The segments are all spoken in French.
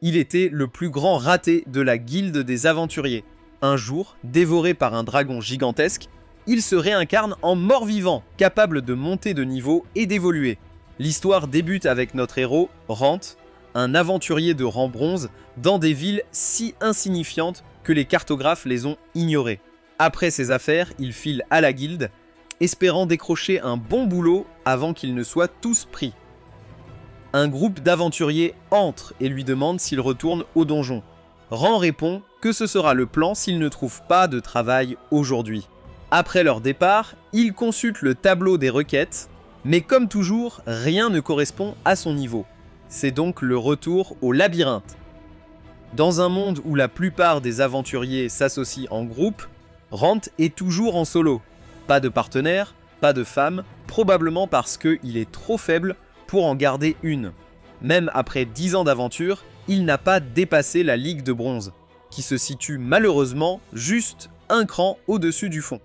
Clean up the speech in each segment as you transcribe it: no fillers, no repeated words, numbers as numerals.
Il était le plus grand raté de la guilde des aventuriers. Un jour, dévoré par un dragon gigantesque, il se réincarne en mort-vivant, capable de monter de niveau et d'évoluer. L'histoire débute avec notre héros, Rant, un aventurier de rang bronze, dans des villes si insignifiantes que les cartographes les ont ignorées. Après ses affaires, il file à la guilde, espérant décrocher un bon boulot avant qu'ils ne soient tous pris. Un groupe d'aventuriers entre et lui demande s'il retourne au donjon. Rand répond que ce sera le plan s'il ne trouve pas de travail aujourd'hui. Après leur départ, il consulte le tableau des requêtes, mais comme toujours, rien ne correspond à son niveau. C'est donc le retour au labyrinthe. Dans un monde où la plupart des aventuriers s'associent en groupe, Rant est toujours en solo. Pas de partenaire, pas de femme, probablement parce qu'il est trop faible pour en garder une. Même après 10 ans d'aventure, il n'a pas dépassé la Ligue de Bronze, qui se situe malheureusement juste un cran au-dessus du fond.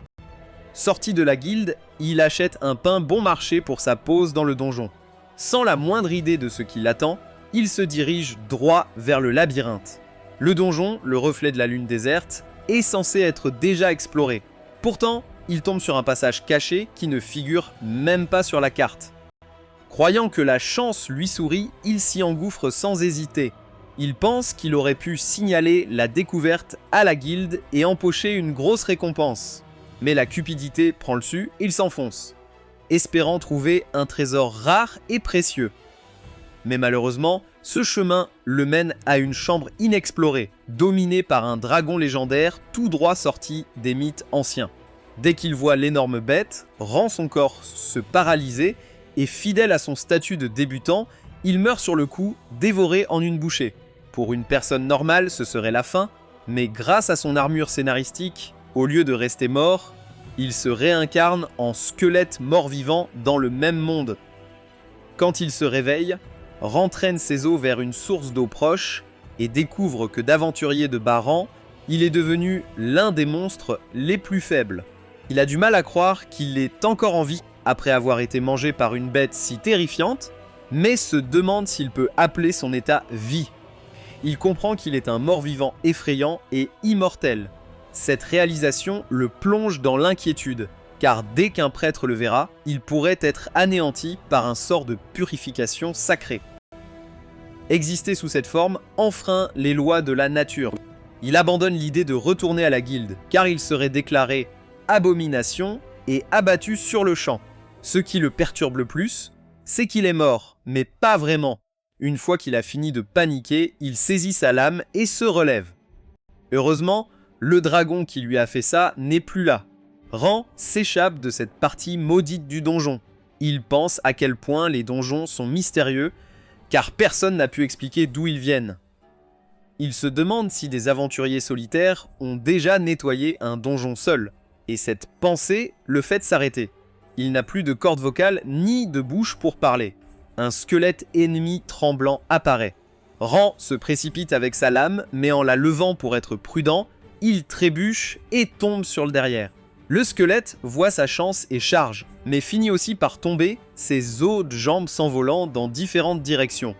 Sorti de la guilde, il achète un pain bon marché pour sa pause dans le donjon. Sans la moindre idée de ce qui l'attend, il se dirige droit vers le labyrinthe. Le donjon, le reflet de la lune déserte, est censé être déjà exploré. Pourtant, il tombe sur un passage caché qui ne figure même pas sur la carte. Croyant que la chance lui sourit, il s'y engouffre sans hésiter. Il pense qu'il aurait pu signaler la découverte à la guilde et empocher une grosse récompense. Mais la cupidité prend le dessus, il s'enfonce, espérant trouver un trésor rare et précieux. Mais malheureusement, ce chemin le mène à une chambre inexplorée, dominée par un dragon légendaire tout droit sorti des mythes anciens. Dès qu'il voit l'énorme bête, rend son corps se paralyser et fidèle à son statut de débutant, il meurt sur le coup, dévoré en une bouchée. Pour une personne normale, ce serait la fin, mais grâce à son armure scénaristique, au lieu de rester mort, il se réincarne en squelette mort-vivant dans le même monde. Quand il se réveille, rentraîne ses os vers une source d'eau proche et découvre que d'aventurier de bas rang, il est devenu l'un des monstres les plus faibles. Il a du mal à croire qu'il est encore en vie après avoir été mangé par une bête si terrifiante, mais se demande s'il peut appeler son état vie. Il comprend qu'il est un mort-vivant effrayant et immortel. Cette réalisation le plonge dans l'inquiétude, car dès qu'un prêtre le verra, il pourrait être anéanti par un sort de purification sacrée. Exister sous cette forme enfreint les lois de la nature. Il abandonne l'idée de retourner à la guilde, car il serait déclaré abomination et abattu sur le champ. Ce qui le perturbe le plus, c'est qu'il est mort, mais pas vraiment. Une fois qu'il a fini de paniquer, il saisit sa lame et se relève. Heureusement, le dragon qui lui a fait ça n'est plus là. Rand s'échappe de cette partie maudite du donjon. Il pense à quel point les donjons sont mystérieux, car personne n'a pu expliquer d'où ils viennent. Il se demande si des aventuriers solitaires ont déjà nettoyé un donjon seul, et cette pensée le fait s'arrêter. Il n'a plus de corde vocale ni de bouche pour parler. Un squelette ennemi tremblant apparaît. Rand se précipite avec sa lame, mais en la levant pour être prudent, il trébuche et tombe sur le derrière. Le squelette voit sa chance et charge, mais finit aussi par tomber, ses os de jambes s'envolant dans différentes directions.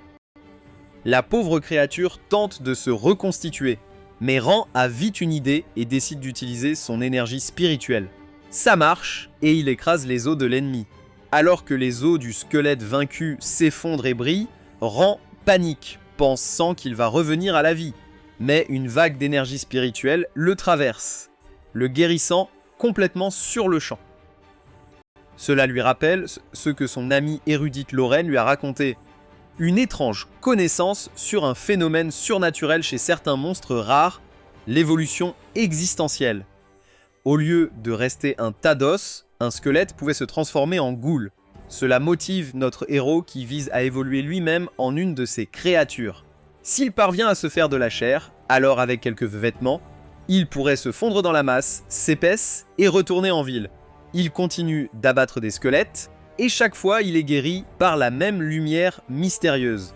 La pauvre créature tente de se reconstituer, mais Rand a vite une idée et décide d'utiliser son énergie spirituelle. Ça marche et il écrase les os de l'ennemi. Alors que les os du squelette vaincu s'effondrent et brillent, Rand panique, pensant qu'il va revenir à la vie. Mais une vague d'énergie spirituelle le traverse, le guérissant complètement sur le champ. Cela lui rappelle ce que son amie érudite Lorraine lui a raconté. Une étrange connaissance sur un phénomène surnaturel chez certains monstres rares, l'évolution existentielle. Au lieu de rester un tas d'os, un squelette pouvait se transformer en ghoul. Cela motive notre héros qui vise à évoluer lui-même en une de ces créatures. S'il parvient à se faire de la chair, alors avec quelques vêtements, il pourrait se fondre dans la masse, s'épaisse et retourner en ville. Il continue d'abattre des squelettes, et chaque fois il est guéri par la même lumière mystérieuse.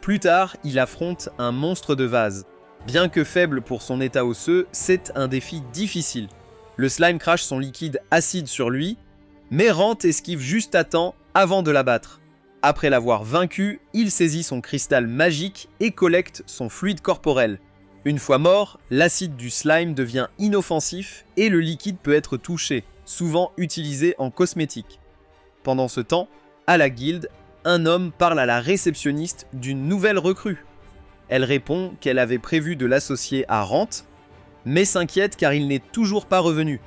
Plus tard, il affronte un monstre de vase. Bien que faible pour son état osseux, c'est un défi difficile. Le slime crache son liquide acide sur lui, mais Rand esquive juste à temps avant de l'abattre. Après l'avoir vaincu, il saisit son cristal magique et collecte son fluide corporel. Une fois mort, l'acide du slime devient inoffensif et le liquide peut être touché, souvent utilisé en cosmétique. Pendant ce temps, à la guilde, un homme parle à la réceptionniste d'une nouvelle recrue. Elle répond qu'elle avait prévu de l'associer à Rant, mais s'inquiète car il n'est toujours pas revenu,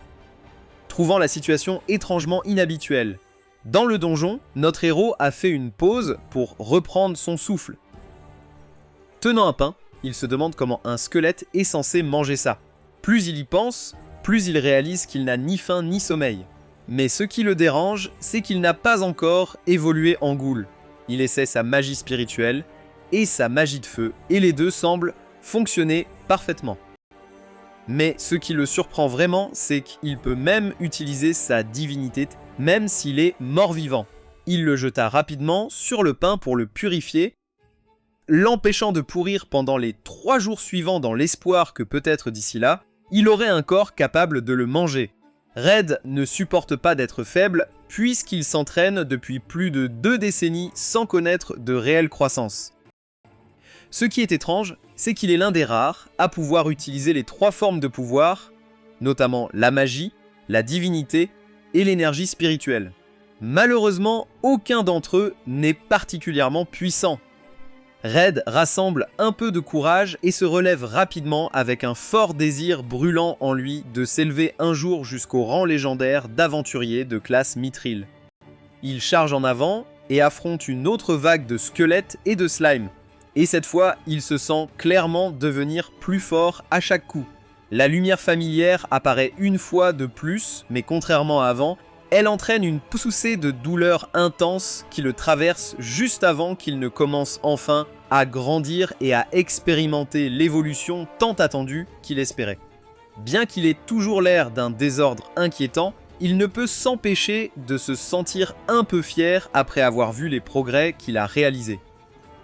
trouvant la situation étrangement inhabituelle. Dans le donjon, notre héros a fait une pause pour reprendre son souffle. Tenant un pain, il se demande comment un squelette est censé manger ça. Plus il y pense, plus il réalise qu'il n'a ni faim ni sommeil. Mais ce qui le dérange, c'est qu'il n'a pas encore évolué en ghoul. Il essaie sa magie spirituelle et sa magie de feu, et les deux semblent fonctionner parfaitement. Mais ce qui le surprend vraiment, c'est qu'il peut même utiliser sa divinité, même s'il est mort-vivant. Il le jeta rapidement sur le pain pour le purifier, l'empêchant de pourrir pendant les 3 jours suivants dans l'espoir que peut-être d'ici là, il aurait un corps capable de le manger. Red ne supporte pas d'être faible, puisqu'il s'entraîne depuis plus de 2 décennies sans connaître de réelle croissance. Ce qui est étrange, c'est qu'il est l'un des rares à pouvoir utiliser les 3 formes de pouvoir, notamment la magie, la divinité et l'énergie spirituelle. Malheureusement, aucun d'entre eux n'est particulièrement puissant. Red rassemble un peu de courage et se relève rapidement avec un fort désir brûlant en lui de s'élever un jour jusqu'au rang légendaire d'aventurier de classe Mithril. Il charge en avant et affronte une autre vague de squelettes et de slime. Et cette fois, il se sent clairement devenir plus fort à chaque coup. La lumière familière apparaît une fois de plus, mais contrairement à avant, elle entraîne une poussée de douleur intense qui le traverse juste avant qu'il ne commence enfin à grandir et à expérimenter l'évolution tant attendue qu'il espérait. Bien qu'il ait toujours l'air d'un désordre inquiétant, il ne peut s'empêcher de se sentir un peu fier après avoir vu les progrès qu'il a réalisés.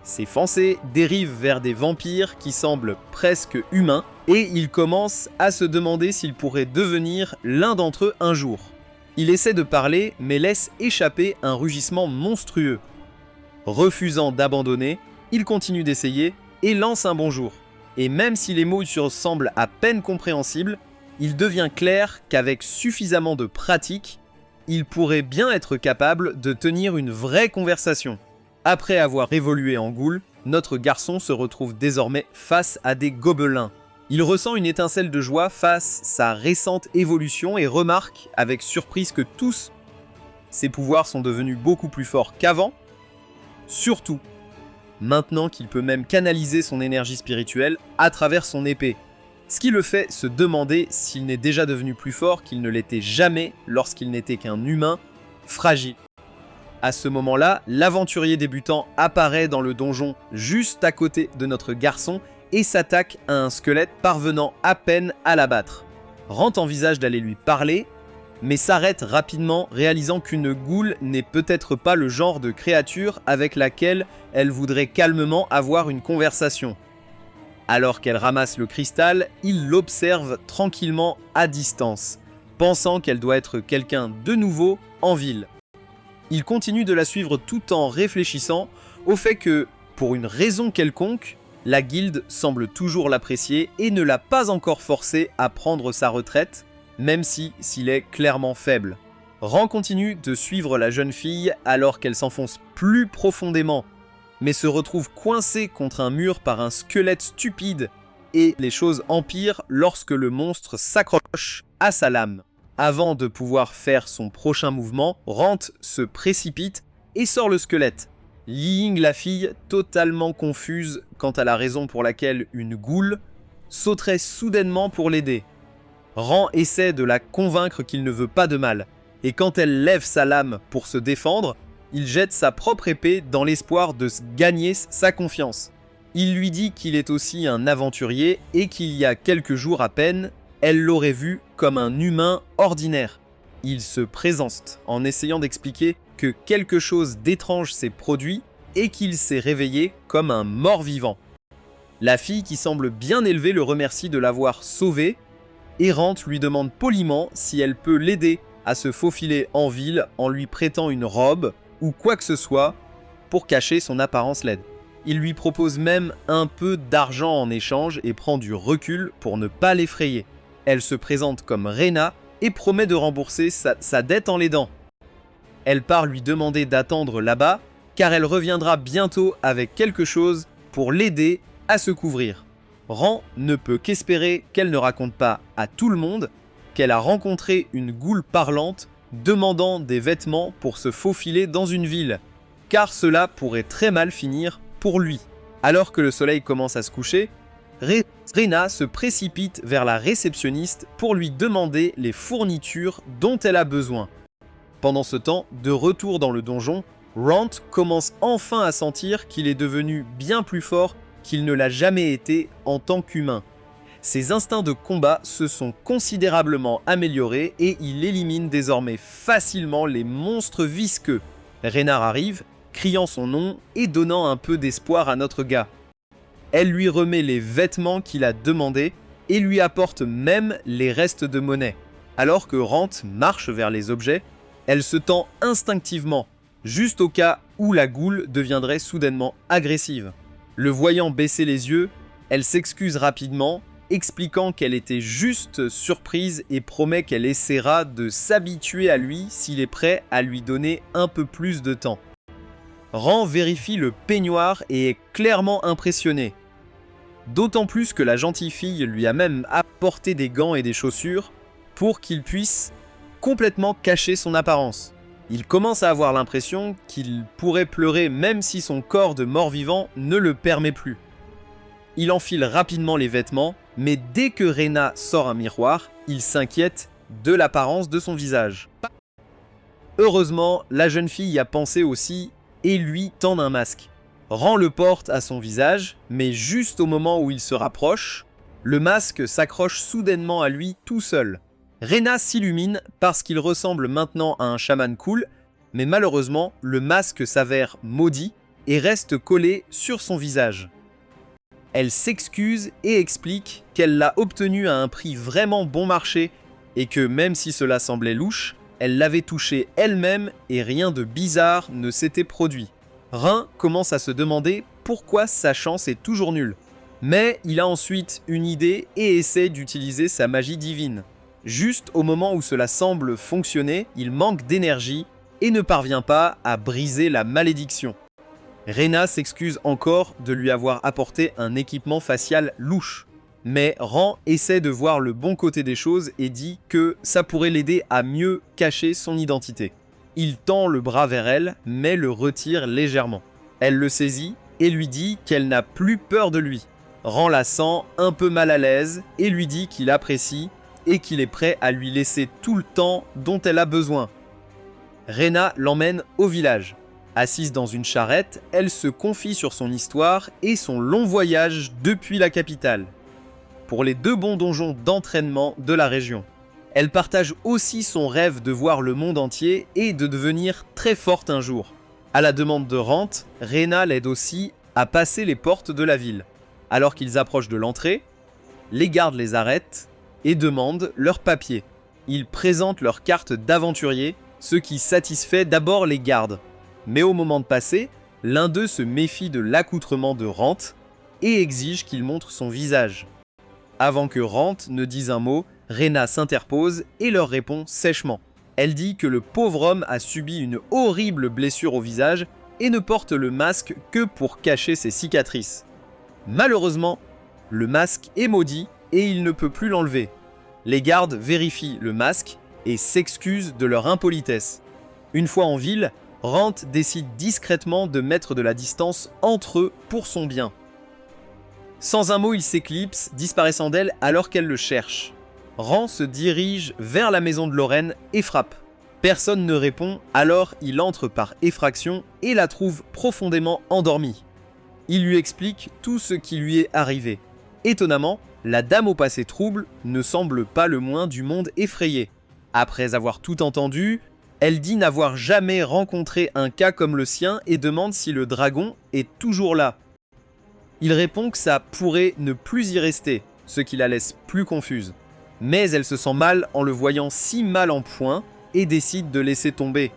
Ses pensées dérivent vers des vampires qui semblent presque humains et il commence à se demander s'il pourrait devenir l'un d'entre eux un jour. Il essaie de parler mais laisse échapper un rugissement monstrueux. Refusant d'abandonner, il continue d'essayer et lance un bonjour. Et même si les mots semblent à peine compréhensibles, il devient clair qu'avec suffisamment de pratique, il pourrait bien être capable de tenir une vraie conversation. Après avoir évolué en ghoul, notre garçon se retrouve désormais face à des gobelins. Il ressent une étincelle de joie face sa récente évolution et remarque avec surprise que tous ses pouvoirs sont devenus beaucoup plus forts qu'avant. Surtout, maintenant qu'il peut même canaliser son énergie spirituelle à travers son épée. Ce qui le fait se demander s'il n'est déjà devenu plus fort qu'il ne l'était jamais lorsqu'il n'était qu'un humain fragile. À ce moment-là, l'aventurier débutant apparaît dans le donjon juste à côté de notre garçon et s'attaque à un squelette parvenant à peine à l'abattre. Rant envisage d'aller lui parler, mais s'arrête rapidement réalisant qu'une ghoul n'est peut-être pas le genre de créature avec laquelle elle voudrait calmement avoir une conversation. Alors qu'elle ramasse le cristal, il l'observe tranquillement à distance, pensant qu'elle doit être quelqu'un de nouveau en ville. Il continue de la suivre tout en réfléchissant au fait que, pour une raison quelconque, la guilde semble toujours l'apprécier et ne l'a pas encore forcé à prendre sa retraite, même s'il est clairement faible. Rand continue de suivre la jeune fille alors qu'elle s'enfonce plus profondément, mais se retrouve coincée contre un mur par un squelette stupide, et les choses empirent lorsque le monstre s'accroche à sa lame. Avant de pouvoir faire son prochain mouvement, Rant se précipite et sort le squelette. Ying, la fille, totalement confuse quant à la raison pour laquelle une ghoul sauterait soudainement pour l'aider. Rand essaie de la convaincre qu'il ne veut pas de mal, et quand elle lève sa lame pour se défendre, il jette sa propre épée dans l'espoir de gagner sa confiance. Il lui dit qu'il est aussi un aventurier et qu'il y a quelques jours à peine, elle l'aurait vu comme un humain ordinaire. Il se présente en essayant d'expliquer que quelque chose d'étrange s'est produit et qu'il s'est réveillé comme un mort-vivant. La fille, qui semble bien élevée, le remercie de l'avoir sauvé, et Rant lui demande poliment si elle peut l'aider à se faufiler en ville en lui prêtant une robe ou quoi que ce soit, pour cacher son apparence laide. Il lui propose même un peu d'argent en échange et prend du recul pour ne pas l'effrayer. Elle se présente comme Rena et promet de rembourser sa dette en l'aidant. Elle part lui demander d'attendre là-bas car elle reviendra bientôt avec quelque chose pour l'aider à se couvrir. Ran ne peut qu'espérer qu'elle ne raconte pas à tout le monde qu'elle a rencontré une goule parlante demandant des vêtements pour se faufiler dans une ville, car cela pourrait très mal finir pour lui. Alors que le soleil commence à se coucher, Rena se précipite vers la réceptionniste pour lui demander les fournitures dont elle a besoin. Pendant ce temps, de retour dans le donjon, Rant commence enfin à sentir qu'il est devenu bien plus fort qu'il ne l'a jamais été en tant qu'humain. Ses instincts de combat se sont considérablement améliorés et il élimine désormais facilement les monstres visqueux. Reynard arrive, criant son nom et donnant un peu d'espoir à notre gars. Elle lui remet les vêtements qu'il a demandés et lui apporte même les restes de monnaie. Alors que Rant marche vers les objets, elle se tend instinctivement, juste au cas où la goule deviendrait soudainement agressive. Le voyant baisser les yeux, elle s'excuse rapidement, expliquant qu'elle était juste surprise et promet qu'elle essaiera de s'habituer à lui s'il est prêt à lui donner un peu plus de temps. Ran vérifie le peignoir et est clairement impressionné. D'autant plus que la gentille fille lui a même apporté des gants et des chaussures pour qu'il puisse complètement cacher son apparence. Il commence à avoir l'impression qu'il pourrait pleurer même si son corps de mort-vivant ne le permet plus. Il enfile rapidement les vêtements, mais dès que Rena sort un miroir, il s'inquiète de l'apparence de son visage. Heureusement, la jeune fille y a pensé aussi et lui tend un masque. Ran le porte à son visage, mais juste au moment où il se rapproche, le masque s'accroche soudainement à lui tout seul. Rena s'illumine parce qu'il ressemble maintenant à un chaman cool, mais malheureusement, le masque s'avère maudit et reste collé sur son visage. Elle s'excuse et explique qu'elle l'a obtenu à un prix vraiment bon marché et que même si cela semblait louche, elle l'avait touché elle-même et rien de bizarre ne s'était produit. Rin commence à se demander pourquoi sa chance est toujours nulle. Mais il a ensuite une idée et essaie d'utiliser sa magie divine. Juste au moment où cela semble fonctionner, il manque d'énergie et ne parvient pas à briser la malédiction. Rena s'excuse encore de lui avoir apporté un équipement facial louche. Mais Ran essaie de voir le bon côté des choses et dit que ça pourrait l'aider à mieux cacher son identité. Il tend le bras vers elle, mais le retire légèrement. Elle le saisit et lui dit qu'elle n'a plus peur de lui. Ran la sent un peu mal à l'aise et lui dit qu'il apprécie et qu'il est prêt à lui laisser tout le temps dont elle a besoin. Rena l'emmène au village. Assise dans une charrette, elle se confie sur son histoire et son long voyage depuis la capitale, pour les 2 bons donjons d'entraînement de la région. Elle partage aussi son rêve de voir le monde entier et de devenir très forte un jour. À la demande de Rant, Rena l'aide aussi à passer les portes de la ville. Alors qu'ils approchent de l'entrée, les gardes les arrêtent et demandent leurs papiers. Ils présentent leur carte d'aventurier, ce qui satisfait d'abord les gardes. Mais au moment de passer, l'un d'eux se méfie de l'accoutrement de Rant et exige qu'il montre son visage. Avant que Rant ne dise un mot, Rena s'interpose et leur répond sèchement. Elle dit que le pauvre homme a subi une horrible blessure au visage et ne porte le masque que pour cacher ses cicatrices. Malheureusement, le masque est maudit et il ne peut plus l'enlever. Les gardes vérifient le masque et s'excusent de leur impolitesse. Une fois en ville, Rant décide discrètement de mettre de la distance entre eux pour son bien. Sans un mot, il s'éclipse, disparaissant d'elle alors qu'elle le cherche. Ran se dirige vers la maison de Lorraine et frappe. Personne ne répond, alors il entre par effraction et la trouve profondément endormie. Il lui explique tout ce qui lui est arrivé. Étonnamment, la dame au passé trouble ne semble pas le moins du monde effrayée. Après avoir tout entendu, elle dit n'avoir jamais rencontré un cas comme le sien et demande si le dragon est toujours là. Il répond que ça pourrait ne plus y rester, ce qui la laisse plus confuse. Mais elle se sent mal en le voyant si mal en point et décide de laisser tomber.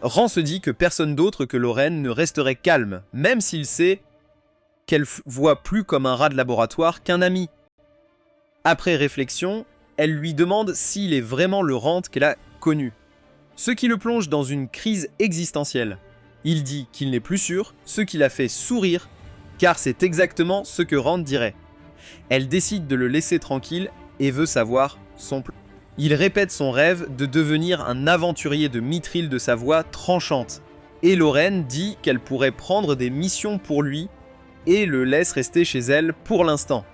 Rand se dit que personne d'autre que Lorraine ne resterait calme, même s'il sait qu'elle voit plus comme un rat de laboratoire qu'un ami. Après réflexion, elle lui demande s'il est vraiment le Rand qu'elle a connu, ce qui le plonge dans une crise existentielle. Il dit qu'il n'est plus sûr, ce qui la fait sourire, car c'est exactement ce que Rand dirait. Elle décide de le laisser tranquille et veut savoir son plan. Il répète son rêve de devenir un aventurier de mithril de sa voix tranchante, et Lorraine dit qu'elle pourrait prendre des missions pour lui et le laisse rester chez elle pour l'instant.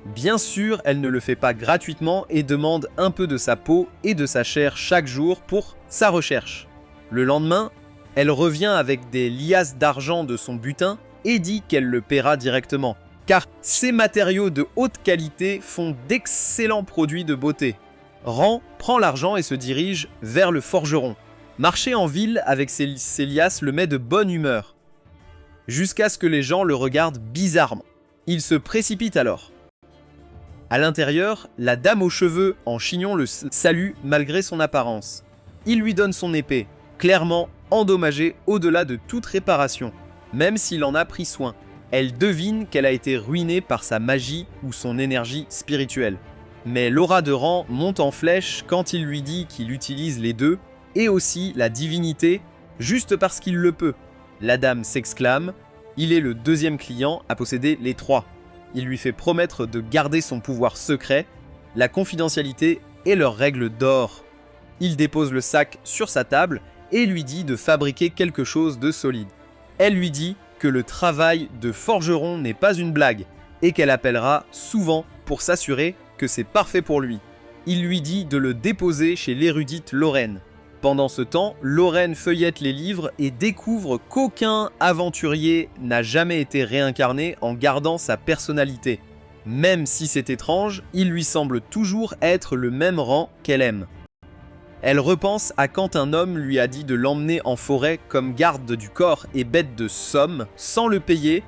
Bien sûr, elle ne le fait pas gratuitement et demande un peu de sa peau et de sa chair chaque jour pour sa recherche. Le lendemain, elle revient avec des liasses d'argent de son butin et dit qu'elle le paiera directement, car ces matériaux de haute qualité font d'excellents produits de beauté. Rand prend l'argent et se dirige vers le forgeron. Marcher en ville avec ses liasses le met de bonne humeur, jusqu'à ce que les gens le regardent bizarrement. Il se précipite alors. À l'intérieur, la dame aux cheveux en chignon le salue malgré son apparence. Il lui donne son épée, clairement endommagée au-delà de toute réparation, même s'il en a pris soin. Elle devine qu'elle a été ruinée par sa magie ou son énergie spirituelle. Mais l'aura de Rand monte en flèche quand il lui dit qu'il utilise les deux, et aussi la divinité, juste parce qu'il le peut. La dame s'exclame, il est le deuxième client à posséder les trois. Il lui fait promettre de garder son pouvoir secret, la confidentialité et leurs règles d'or. Il dépose le sac sur sa table et lui dit de fabriquer quelque chose de solide. Elle lui dit que le travail de forgeron n'est pas une blague et qu'elle appellera souvent pour s'assurer que c'est parfait pour lui. Il lui dit de le déposer chez l'érudite Lorraine. Pendant ce temps, Lorraine feuillette les livres et découvre qu'aucun aventurier n'a jamais été réincarné en gardant sa personnalité. Même si c'est étrange, il lui semble toujours être le même rang qu'elle aime. Elle repense à quand un homme lui a dit de l'emmener en forêt comme garde du corps et bête de somme sans le payer,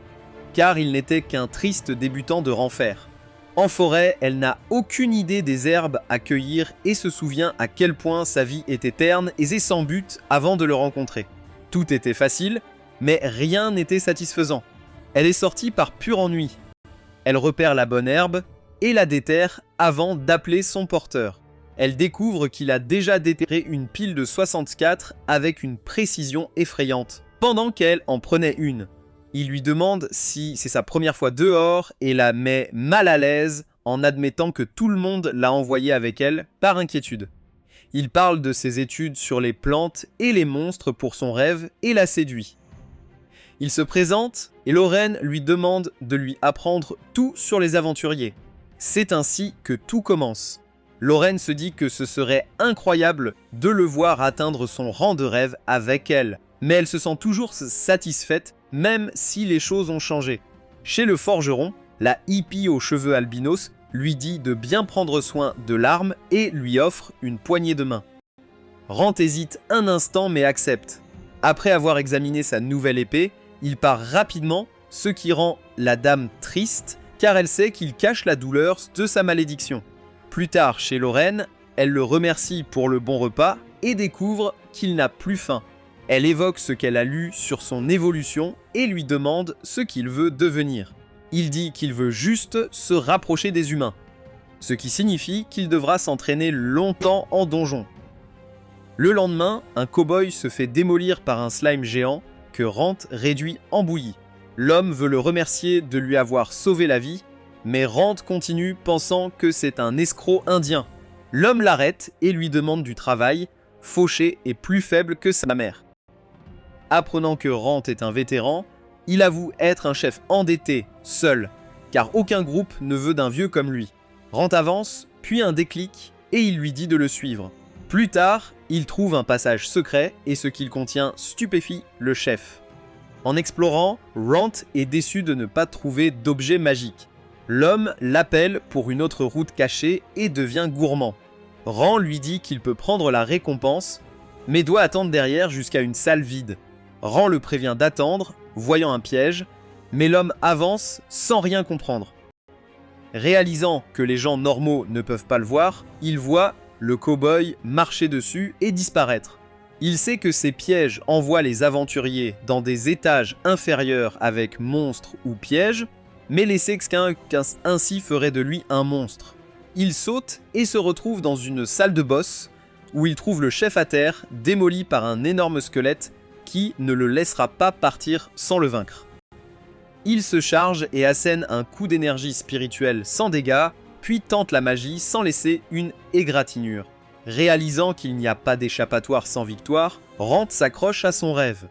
car il n'était qu'un triste débutant de rang fer. En forêt, elle n'a aucune idée des herbes à cueillir et se souvient à quel point sa vie était terne et sans but avant de le rencontrer. Tout était facile, mais rien n'était satisfaisant. Elle est sortie par pur ennui. Elle repère la bonne herbe et la déterre avant d'appeler son porteur. Elle découvre qu'il a déjà déterré une pile de 64 avec une précision effrayante, pendant qu'elle en prenait une. Il lui demande si c'est sa première fois dehors et la met mal à l'aise en admettant que tout le monde l'a envoyé avec elle par inquiétude. Il parle de ses études sur les plantes et les monstres pour son rêve et la séduit. Il se présente et Lorraine lui demande de lui apprendre tout sur les aventuriers. C'est ainsi que tout commence. Lorraine se dit que ce serait incroyable de le voir atteindre son rang de rêve avec elle, mais elle se sent toujours satisfaite même si les choses ont changé. Chez le forgeron, la hippie aux cheveux albinos lui dit de bien prendre soin de l'arme et lui offre une poignée de main. Rand hésite un instant mais accepte. Après avoir examiné sa nouvelle épée, il part rapidement, ce qui rend la dame triste car elle sait qu'il cache la douleur de sa malédiction. Plus tard, chez Lorraine, elle le remercie pour le bon repas et découvre qu'il n'a plus faim. Elle évoque ce qu'elle a lu sur son évolution et lui demande ce qu'il veut devenir. Il dit qu'il veut juste se rapprocher des humains, ce qui signifie qu'il devra s'entraîner longtemps en donjon. Le lendemain, un cow-boy se fait démolir par un slime géant que Rand réduit en bouillie. L'homme veut le remercier de lui avoir sauvé la vie, mais Rand continue pensant que c'est un escroc indien. L'homme l'arrête et lui demande du travail, fauché et plus faible que sa mère. Apprenant que Rand est un vétéran, il avoue être un chef endetté, seul, car aucun groupe ne veut d'un vieux comme lui. Rand avance, puis un déclic, et il lui dit de le suivre. Plus tard, il trouve un passage secret, et ce qu'il contient stupéfie le chef. En explorant, Rand est déçu de ne pas trouver d'objet magique. L'homme l'appelle pour une autre route cachée et devient gourmand. Rand lui dit qu'il peut prendre la récompense, mais doit attendre derrière jusqu'à une salle vide. Rand le prévient d'attendre, voyant un piège, mais l'homme avance sans rien comprendre. Réalisant que les gens normaux ne peuvent pas le voir, il voit le cow-boy marcher dessus et disparaître. Il sait que ces pièges envoient les aventuriers dans des étages inférieurs avec monstres ou pièges, mais les Sexquins ainsi ferait de lui un monstre. Il saute et se retrouve dans une salle de boss où il trouve le chef à terre, démoli par un énorme squelette qui ne le laissera pas partir sans le vaincre. Il se charge et assène un coup d'énergie spirituelle sans dégâts, puis tente la magie sans laisser une égratignure. Réalisant qu'il n'y a pas d'échappatoire sans victoire, Rant s'accroche à son rêve.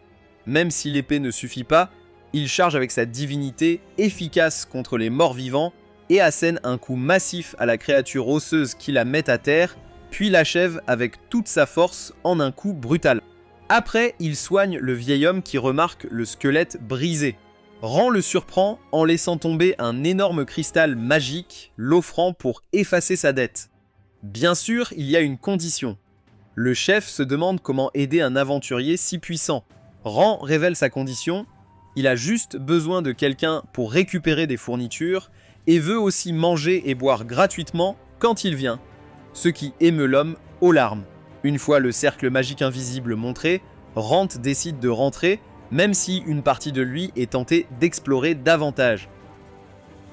Même si l'épée ne suffit pas, il charge avec sa divinité efficace contre les morts-vivants et assène un coup massif à la créature osseuse qui la met à terre, puis l'achève avec toute sa force en un coup brutal. Après, il soigne le vieil homme qui remarque le squelette brisé. Rant le surprend en laissant tomber un énorme cristal magique, l'offrant pour effacer sa dette. Bien sûr, il y a une condition. Le chef se demande comment aider un aventurier si puissant. Rant révèle sa condition, il a juste besoin de quelqu'un pour récupérer des fournitures et veut aussi manger et boire gratuitement quand il vient, ce qui émeut l'homme aux larmes. Une fois le cercle magique invisible montré, Rant décide de rentrer, même si une partie de lui est tentée d'explorer davantage.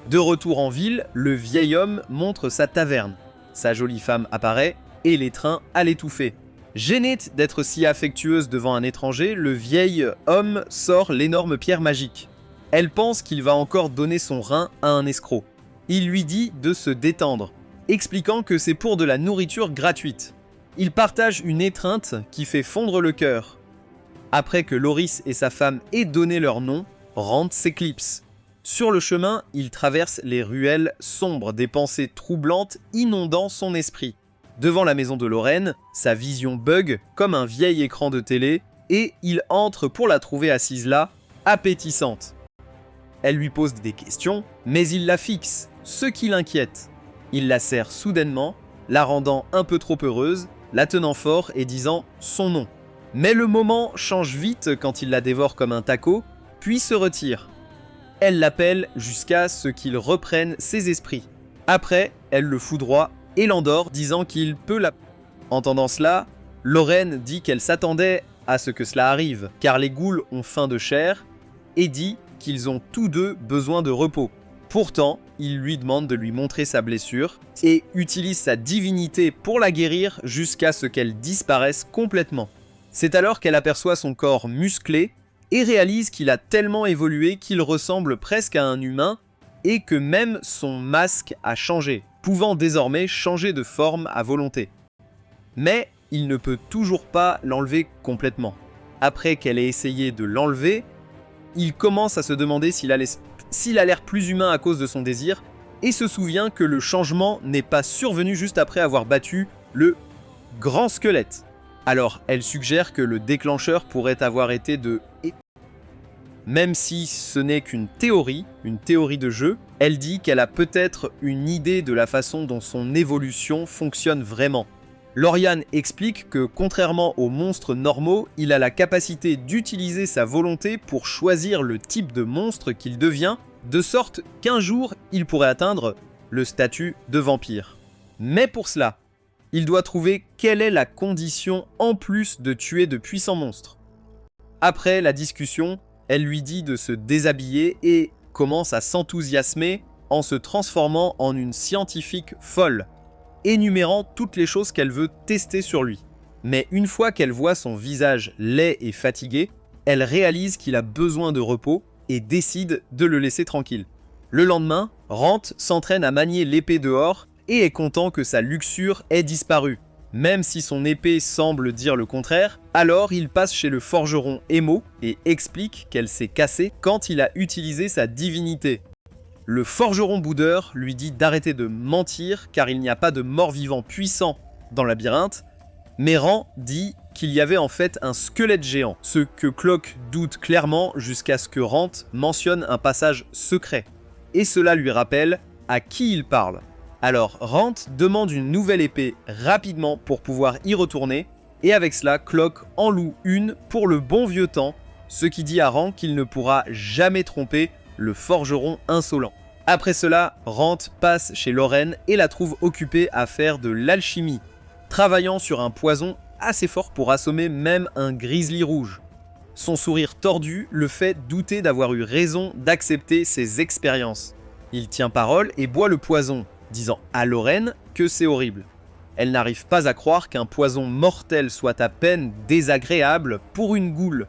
De retour en ville, le vieil homme montre sa taverne. Sa jolie femme apparaît et l'étreint à l'étouffer. Gêné d'être si affectueuse devant un étranger, le vieil homme sort l'énorme pierre magique. Elle pense qu'il va encore donner son rein à un escroc. Il lui dit de se détendre, expliquant que c'est pour de la nourriture gratuite. Il partage une étreinte qui fait fondre le cœur. Après que Loris et sa femme aient donné leur nom, Rant s'éclipse. Sur le chemin, il traverse les ruelles sombres, des pensées troublantes inondant son esprit. Devant la maison de Lorraine, sa vision bug comme un vieil écran de télé et il entre pour la trouver assise là, appétissante. Elle lui pose des questions, mais il la fixe, ce qui l'inquiète. Il la serre soudainement, la rendant un peu trop heureuse, la tenant fort et disant son nom. Mais le moment change vite quand il la dévore comme un taco, puis se retire. Elle l'appelle jusqu'à ce qu'il reprenne ses esprits. Après, elle le foudroie et l'endort, disant qu'il peut la... Entendant cela, Lorraine dit qu'elle s'attendait à ce que cela arrive, car les ghouls ont faim de chair, et dit qu'ils ont tous deux besoin de repos. Pourtant, il lui demande de lui montrer sa blessure, et utilise sa divinité pour la guérir jusqu'à ce qu'elle disparaisse complètement. C'est alors qu'elle aperçoit son corps musclé, et réalise qu'il a tellement évolué qu'il ressemble presque à un humain, et que même son masque a changé, pouvant désormais changer de forme à volonté. Mais il ne peut toujours pas l'enlever complètement. Après qu'elle ait essayé de l'enlever, il commence à se demander s'il a l'air plus humain à cause de son désir, et se souvient que le changement n'est pas survenu juste après avoir battu le grand squelette. Alors elle suggère que le déclencheur pourrait avoir été de... Même si ce n'est qu'une théorie de jeu, elle dit qu'elle a peut-être une idée de la façon dont son évolution fonctionne vraiment. Lauriane explique que contrairement aux monstres normaux, il a la capacité d'utiliser sa volonté pour choisir le type de monstre qu'il devient, de sorte qu'un jour il pourrait atteindre le statut de vampire. Mais pour cela, il doit trouver quelle est la condition en plus de tuer de puissants monstres. Après la discussion, elle lui dit de se déshabiller et commence à s'enthousiasmer en se transformant en une scientifique folle, énumérant toutes les choses qu'elle veut tester sur lui. Mais une fois qu'elle voit son visage laid et fatigué, elle réalise qu'il a besoin de repos et décide de le laisser tranquille. Le lendemain, Rant s'entraîne à manier l'épée dehors et est content que sa luxure ait disparu. Même si son épée semble dire le contraire, alors il passe chez le forgeron Emo et explique qu'elle s'est cassée quand il a utilisé sa divinité. Le forgeron boudeur lui dit d'arrêter de mentir car il n'y a pas de mort-vivant puissant dans le labyrinthe, mais Rant dit qu'il y avait en fait un squelette géant, ce que Cloak doute clairement jusqu'à ce que Rant mentionne un passage secret. Et cela lui rappelle à qui il parle. Alors Rant demande une nouvelle épée rapidement pour pouvoir y retourner, et avec cela Cloak en loue une pour le bon vieux temps, ce qui dit à Rant qu'il ne pourra jamais tromper le forgeron insolent. Après cela, Rant passe chez Lorraine et la trouve occupée à faire de l'alchimie, travaillant sur un poison assez fort pour assommer même un grizzly rouge. Son sourire tordu le fait douter d'avoir eu raison d'accepter ses expériences. Il tient parole et boit le poison, disant à Lorraine que c'est horrible. Elle n'arrive pas à croire qu'un poison mortel soit à peine désagréable pour une goule.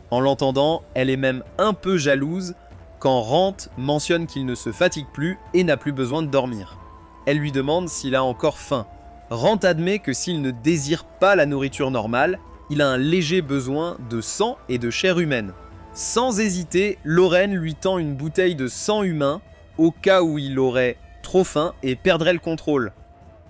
En l'entendant, elle est même un peu jalouse quand Rant mentionne qu'il ne se fatigue plus et n'a plus besoin de dormir. Elle lui demande s'il a encore faim. Rant admet que s'il ne désire pas la nourriture normale, il a un léger besoin de sang et de chair humaine. Sans hésiter, Lorraine lui tend une bouteille de sang humain au cas où il aurait trop faim et perdrait le contrôle.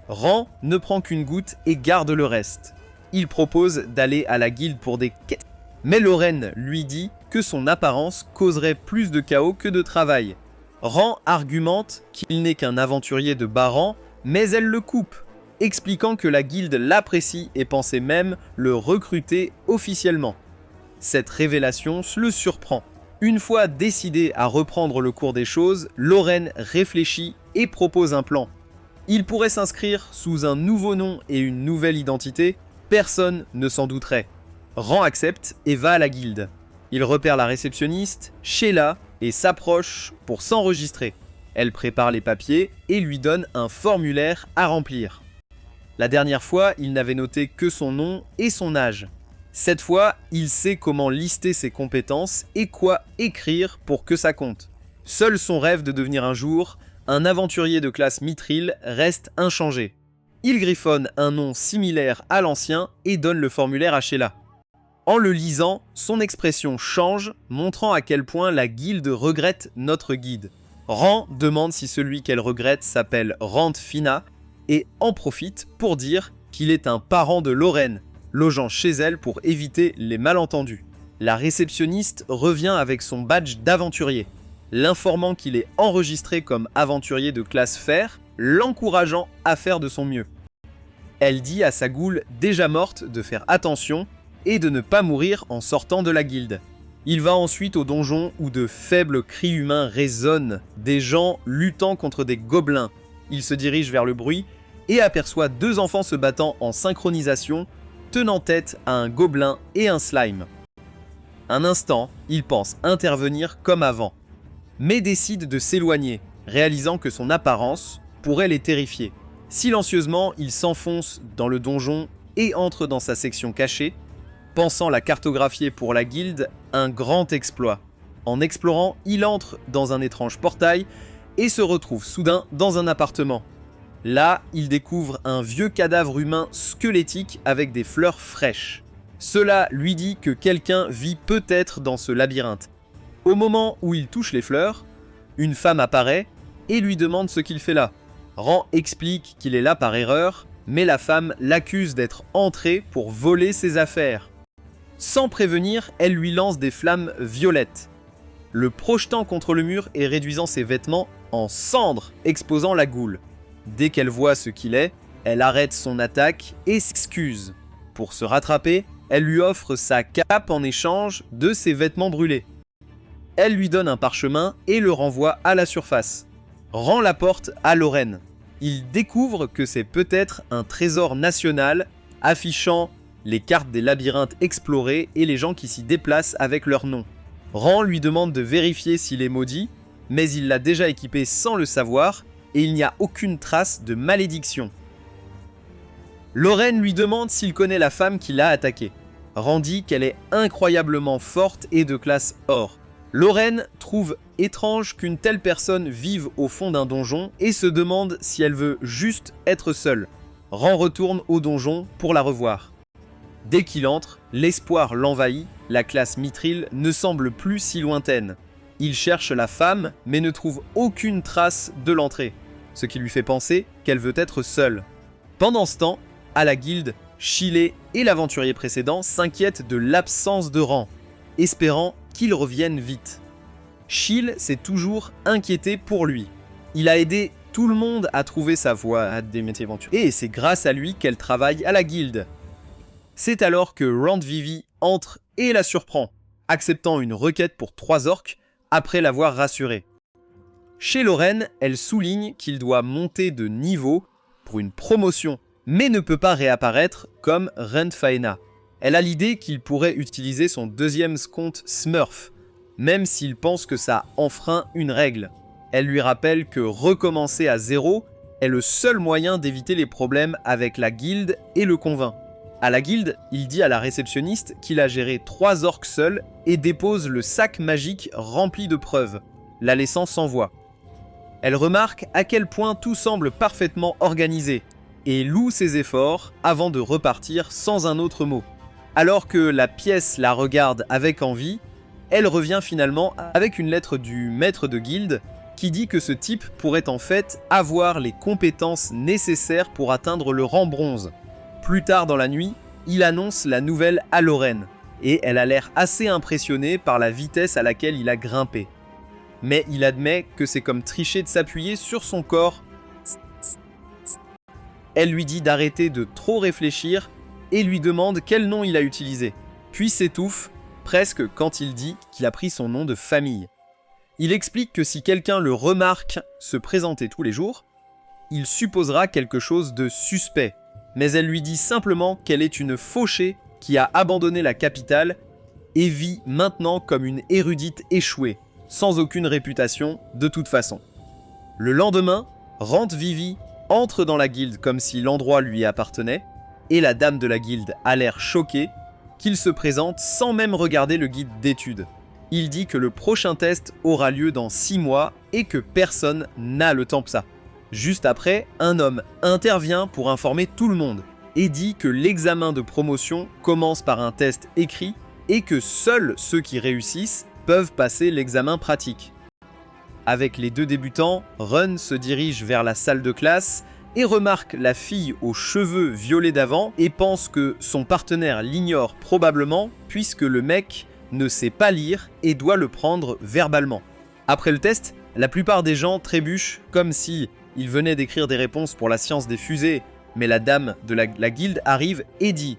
Rant ne prend qu'une goutte et garde le reste. Il propose d'aller à la guilde pour des quêtes. Mais Lorraine lui dit que son apparence causerait plus de chaos que de travail. Rant argumente qu'il n'est qu'un aventurier de bas rang, mais elle le coupe, expliquant que la guilde l'apprécie et pensait même le recruter officiellement. Cette révélation le surprend. Une fois décidé à reprendre le cours des choses, Lorraine réfléchit et propose un plan. Il pourrait s'inscrire sous un nouveau nom et une nouvelle identité, personne ne s'en douterait. Rant accepte et va à la guilde. Il repère la réceptionniste, Sheila, et s'approche pour s'enregistrer. Elle prépare les papiers et lui donne un formulaire à remplir. La dernière fois, il n'avait noté que son nom et son âge. Cette fois, il sait comment lister ses compétences et quoi écrire pour que ça compte. Seul son rêve de devenir un jour un aventurier de classe Mithril reste inchangé. Il griffonne un nom similaire à l'ancien et donne le formulaire à Sheila. En le lisant, son expression change, montrant à quel point la guilde regrette notre guide. Rant demande si celui qu'elle regrette s'appelle Rant Fina et en profite pour dire qu'il est un parent de Lorraine, logeant chez elle pour éviter les malentendus. La réceptionniste revient avec son badge d'aventurier, l'informant qu'il est enregistré comme aventurier de classe fer, l'encourageant à faire de son mieux. Elle dit à sa goule déjà morte de faire attention et de ne pas mourir en sortant de la guilde. Il va ensuite au donjon où de faibles cris humains résonnent, des gens luttant contre des gobelins. Il se dirige vers le bruit et aperçoit deux enfants se battant en synchronisation, tenant tête à un gobelin et un slime. Un instant, il pense intervenir comme avant, mais décide de s'éloigner, réalisant que son apparence pourrait les terrifier. Silencieusement, il s'enfonce dans le donjon et entre dans sa section cachée, pensant la cartographier pour la guilde, un grand exploit. En explorant, il entre dans un étrange portail et se retrouve soudain dans un appartement. Là, il découvre un vieux cadavre humain squelettique avec des fleurs fraîches. Cela lui dit que quelqu'un vit peut-être dans ce labyrinthe. Au moment où il touche les fleurs, une femme apparaît et lui demande ce qu'il fait là. Rant explique qu'il est là par erreur, mais la femme l'accuse d'être entrée pour voler ses affaires. Sans prévenir, elle lui lance des flammes violettes, le projetant contre le mur et réduisant ses vêtements en cendres, exposant la goule. Dès qu'elle voit ce qu'il est, elle arrête son attaque et s'excuse. Pour se rattraper, elle lui offre sa cape en échange de ses vêtements brûlés. Elle lui donne un parchemin et le renvoie à la surface. Rend la porte à Lorraine. Il découvre que c'est peut-être un trésor national affichant les cartes des labyrinthes explorés et les gens qui s'y déplacent avec leur nom. Rand lui demande de vérifier s'il est maudit, mais il l'a déjà équipé sans le savoir et il n'y a aucune trace de malédiction. Lorraine lui demande s'il connaît la femme qui l'a attaqué. Rand dit qu'elle est incroyablement forte et de classe or. Lorraine trouve étrange qu'une telle personne vive au fond d'un donjon et se demande si elle veut juste être seule. Rand retourne au donjon pour la revoir. Dès qu'il entre, l'espoir l'envahit, la classe Mithril ne semble plus si lointaine. Il cherche la femme, mais ne trouve aucune trace de l'entrée, ce qui lui fait penser qu'elle veut être seule. Pendant ce temps, à la guilde, Chile et l'aventurier précédent s'inquiètent de l'absence de Rand, espérant qu'il revienne vite. Chile s'est toujours inquiété pour lui. Il a aidé tout le monde à trouver sa voie à des métiers aventuriers, et c'est grâce à lui qu'elle travaille à la guilde. C'est alors que Rand Vivi entre et la surprend, acceptant une requête pour 3 orques après l'avoir rassurée. Chez Lorraine, elle souligne qu'il doit monter de niveau pour une promotion mais ne peut pas réapparaître comme Rentfaena. Elle a l'idée qu'il pourrait utiliser son deuxième compte Smurf, même s'il pense que ça enfreint une règle. Elle lui rappelle que recommencer à zéro est le seul moyen d'éviter les problèmes avec la guilde et le convainc. À la guilde, il dit à la réceptionniste qu'il a géré 3 orques seuls et dépose le sac magique rempli de preuves, la laissant sans voix. Elle remarque à quel point tout semble parfaitement organisé et loue ses efforts avant de repartir sans un autre mot. Alors que la pièce la regarde avec envie, elle revient finalement avec une lettre du maître de guilde qui dit que ce type pourrait en fait avoir les compétences nécessaires pour atteindre le rang bronze. Plus tard dans la nuit, il annonce la nouvelle à Lorraine, et elle a l'air assez impressionnée par la vitesse à laquelle il a grimpé. Mais il admet que c'est comme tricher de s'appuyer sur son corps. Elle lui dit d'arrêter de trop réfléchir et lui demande quel nom il a utilisé, puis s'étouffe, presque quand il dit qu'il a pris son nom de famille. Il explique que si quelqu'un le remarque se présenter tous les jours, il supposera quelque chose de suspect, mais elle lui dit simplement qu'elle est une fauchée qui a abandonné la capitale et vit maintenant comme une érudite échouée, sans aucune réputation de toute façon. Le lendemain, Rent Vivi entre dans la guilde comme si l'endroit lui appartenait, et la dame de la guilde a l'air choquée qu'il se présente sans même regarder le guide d'études. Il dit que le prochain test aura lieu dans 6 mois et que personne n'a le temps pour ça. Juste après, un homme intervient pour informer tout le monde et dit que l'examen de promotion commence par un test écrit et que seuls ceux qui réussissent peuvent passer l'examen pratique. Avec les 2 débutants, Run se dirige vers la salle de classe et remarque la fille aux cheveux violets d'avant et pense que son partenaire l'ignore probablement puisque le mec ne sait pas lire et doit le prendre verbalement. Après le test, la plupart des gens trébuchent comme si ils venaient d'écrire des réponses pour la science des fusées, mais la dame de la guilde arrive et dit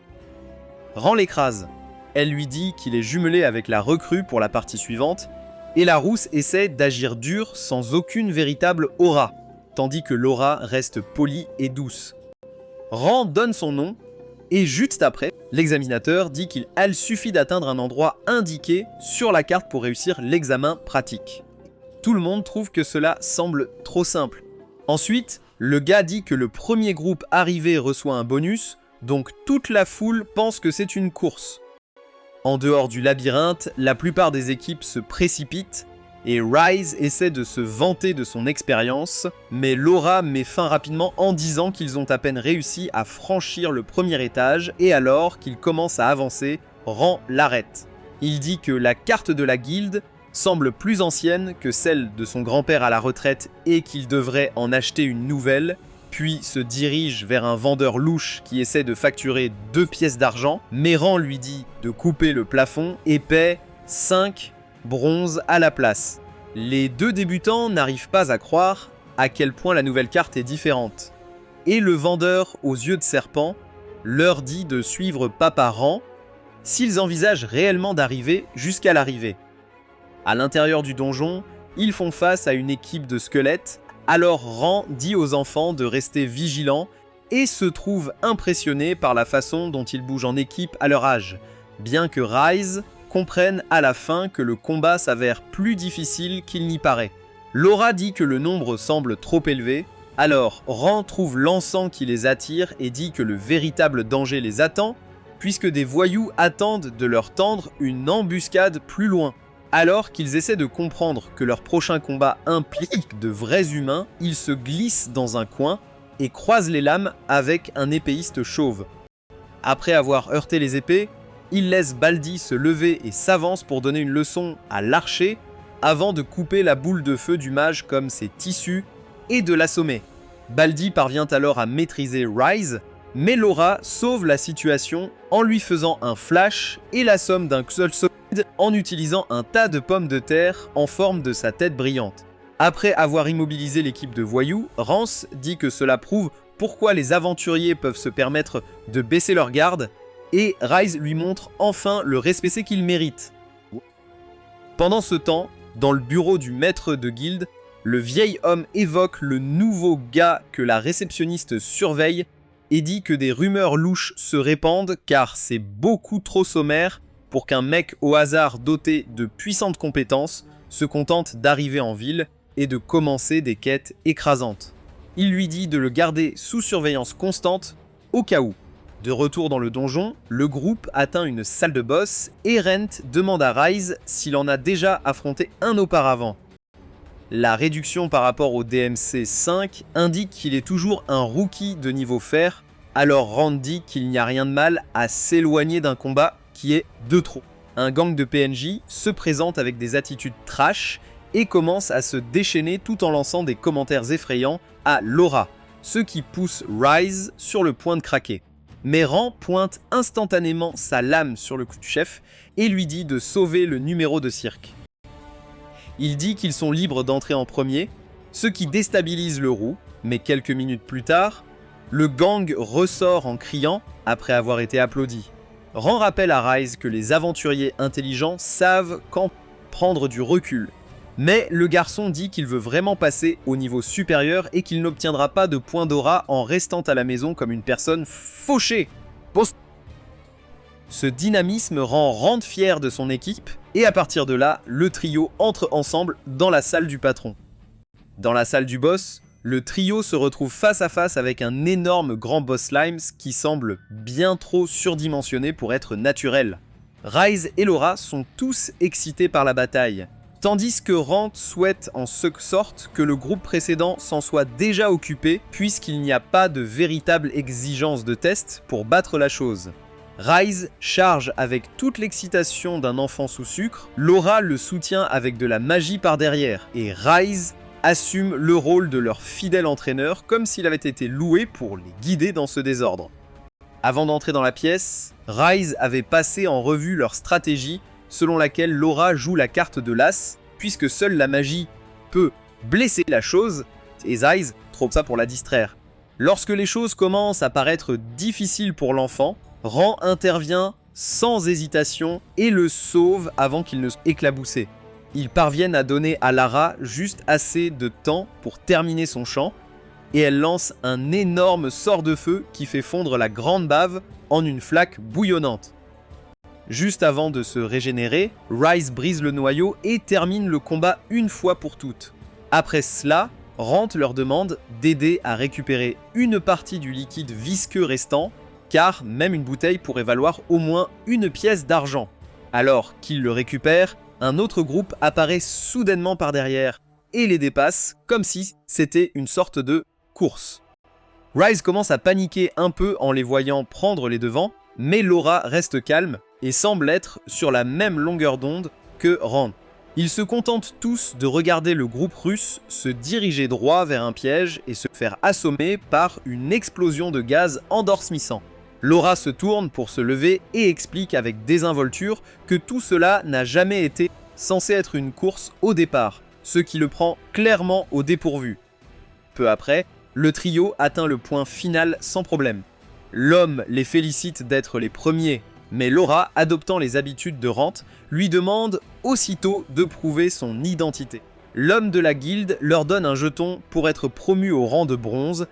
« Rends l'écrase ». Elle lui dit qu'il est jumelé avec la recrue pour la partie suivante, et la rousse essaie d'agir dur sans aucune véritable aura, tandis que Laura reste polie et douce. Rand donne son nom, et juste après, l'examinateur dit qu'il suffit d'atteindre un endroit indiqué sur la carte pour réussir l'examen pratique. Tout le monde trouve que cela semble trop simple. Ensuite, le gars dit que le premier groupe arrivé reçoit un bonus, donc toute la foule pense que c'est une course. En dehors du labyrinthe, la plupart des équipes se précipitent et Rise essaie de se vanter de son expérience, mais Laura met fin rapidement en disant qu'ils ont à peine réussi à franchir le premier étage et alors qu'ils commencent à avancer, Rand l'arrête. Il dit que la carte de la guilde semble plus ancienne que celle de son grand-père à la retraite et qu'il devrait en acheter une nouvelle, puis se dirige vers un vendeur louche qui essaie de facturer 2 pièces d'argent, mais Rand lui dit de couper le plafond et paie 5 bronzes à la place. Les 2 débutants n'arrivent pas à croire à quel point la nouvelle carte est différente. Et le vendeur aux yeux de serpent leur dit de suivre Papa Rand s'ils envisagent réellement d'arriver jusqu'à l'arrivée. À l'intérieur du donjon, ils font face à une équipe de squelettes. Alors Rand dit aux enfants de rester vigilants et se trouve impressionné par la façon dont ils bougent en équipe à leur âge, bien que Rise comprenne à la fin que le combat s'avère plus difficile qu'il n'y paraît. Laura dit que le nombre semble trop élevé, alors Rand trouve l'encens qui les attire et dit que le véritable danger les attend, puisque des voyous attendent de leur tendre une embuscade plus loin. Alors qu'ils essaient de comprendre que leur prochain combat implique de vrais humains, ils se glissent dans un coin et croisent les lames avec un épéiste chauve. Après avoir heurté les épées, ils laissent Baldi se lever et s'avancent pour donner une leçon à l'archer avant de couper la boule de feu du mage comme ses tissus et de l'assommer. Baldi parvient alors à maîtriser Rise, mais Laura sauve la situation en lui faisant un flash et l'assomme d'un seul solide en utilisant un tas de pommes de terre en forme de sa tête brillante. Après avoir immobilisé l'équipe de voyous, Rance dit que cela prouve pourquoi les aventuriers peuvent se permettre de baisser leur garde, et Rise lui montre enfin le respect qu'il mérite. Pendant ce temps, dans le bureau du maître de guilde, le vieil homme évoque le nouveau gars que la réceptionniste surveille et dit que des rumeurs louches se répandent car c'est beaucoup trop sommaire pour qu'un mec au hasard doté de puissantes compétences se contente d'arriver en ville et de commencer des quêtes écrasantes. Il lui dit de le garder sous surveillance constante au cas où. De retour dans le donjon, le groupe atteint une salle de boss et Rent demande à Rise s'il en a déjà affronté un auparavant. La réduction par rapport au DMC 5 indique qu'il est toujours un rookie de niveau fer, alors Rand dit qu'il n'y a rien de mal à s'éloigner d'un combat qui est de trop. Un gang de PNJ se présente avec des attitudes trash et commence à se déchaîner tout en lançant des commentaires effrayants à Laura, ce qui pousse Rise sur le point de craquer. Mais Rand pointe instantanément sa lame sur le cou du chef et lui dit de sauver le numéro de cirque. Il dit qu'ils sont libres d'entrer en premier, ce qui déstabilise le roux, mais quelques minutes plus tard, le gang ressort en criant après avoir été applaudi. Rand rappelle à Rise que les aventuriers intelligents savent quand prendre du recul, mais le garçon dit qu'il veut vraiment passer au niveau supérieur et qu'il n'obtiendra pas de points d'aura en restant à la maison comme une personne fauchée. Ce dynamisme rend Rand fier de son équipe, et à partir de là, le trio entre ensemble dans la salle du patron. Dans la salle du boss, le trio se retrouve face à face avec un énorme grand boss Slimes qui semble bien trop surdimensionné pour être naturel. Rise et Laura sont tous excités par la bataille, tandis que Rand souhaite en ce sorte que le groupe précédent s'en soit déjà occupé puisqu'il n'y a pas de véritable exigence de test pour battre la chose. Rise charge avec toute l'excitation d'un enfant sous sucre, Laura le soutient avec de la magie par derrière, et Rise assume le rôle de leur fidèle entraîneur comme s'il avait été loué pour les guider dans ce désordre. Avant d'entrer dans la pièce, Rise avait passé en revue leur stratégie selon laquelle Laura joue la carte de l'as, puisque seule la magie peut blesser la chose, et Rise trouve ça pour la distraire. Lorsque les choses commencent à paraître difficiles pour l'enfant, Rand intervient sans hésitation et le sauve avant qu'il ne soit éclaboussé. Ils parviennent à donner à Lara juste assez de temps pour terminer son chant, et elle lance un énorme sort de feu qui fait fondre la grande bave en une flaque bouillonnante. Juste avant de se régénérer, Rise brise le noyau et termine le combat une fois pour toutes. Après cela, Rand leur demande d'aider à récupérer une partie du liquide visqueux restant, car même une bouteille pourrait valoir au moins une pièce d'argent. Alors qu'ils le récupèrent, un autre groupe apparaît soudainement par derrière et les dépasse comme si c'était une sorte de course. Rise commence à paniquer un peu en les voyant prendre les devants, mais Laura reste calme et semble être sur la même longueur d'onde que Rand. Ils se contentent tous de regarder le groupe russe se diriger droit vers un piège et se faire assommer par une explosion de gaz endormissant. Laura se tourne pour se lever et explique avec désinvolture que tout cela n'a jamais été censé être une course au départ, ce qui le prend clairement au dépourvu. Peu après, le trio atteint le point final sans problème. L'homme les félicite d'être les premiers, mais Laura, adoptant les habitudes de Rand, lui demande aussitôt de prouver son identité. L'homme de la guilde leur donne un jeton pour être promu au rang de bronze,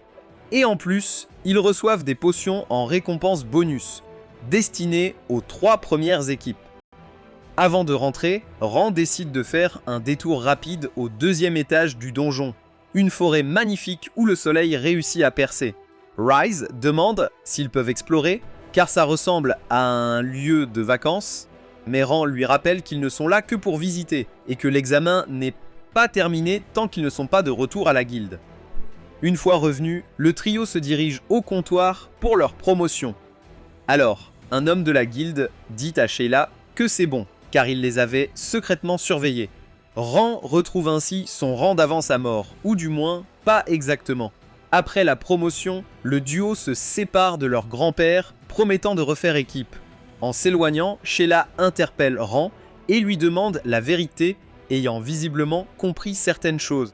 et en plus, ils reçoivent des potions en récompense bonus, destinées aux 3 premières équipes. Avant de rentrer, Rand décide de faire un détour rapide au 2e étage du donjon, une forêt magnifique où le soleil réussit à percer. Rise demande s'ils peuvent explorer, car ça ressemble à un lieu de vacances, mais Rand lui rappelle qu'ils ne sont là que pour visiter, et que l'examen n'est pas terminé tant qu'ils ne sont pas de retour à la guilde. Une fois revenus, le trio se dirige au comptoir pour leur promotion. Alors, un homme de la guilde dit à Sheila que c'est bon, car il les avait secrètement surveillés. Rand retrouve ainsi son rang d'avance à mort, ou du moins, pas exactement. Après la promotion, le duo se sépare de leur grand-père, promettant de refaire équipe. En s'éloignant, Sheila interpelle Rand et lui demande la vérité, ayant visiblement compris certaines choses.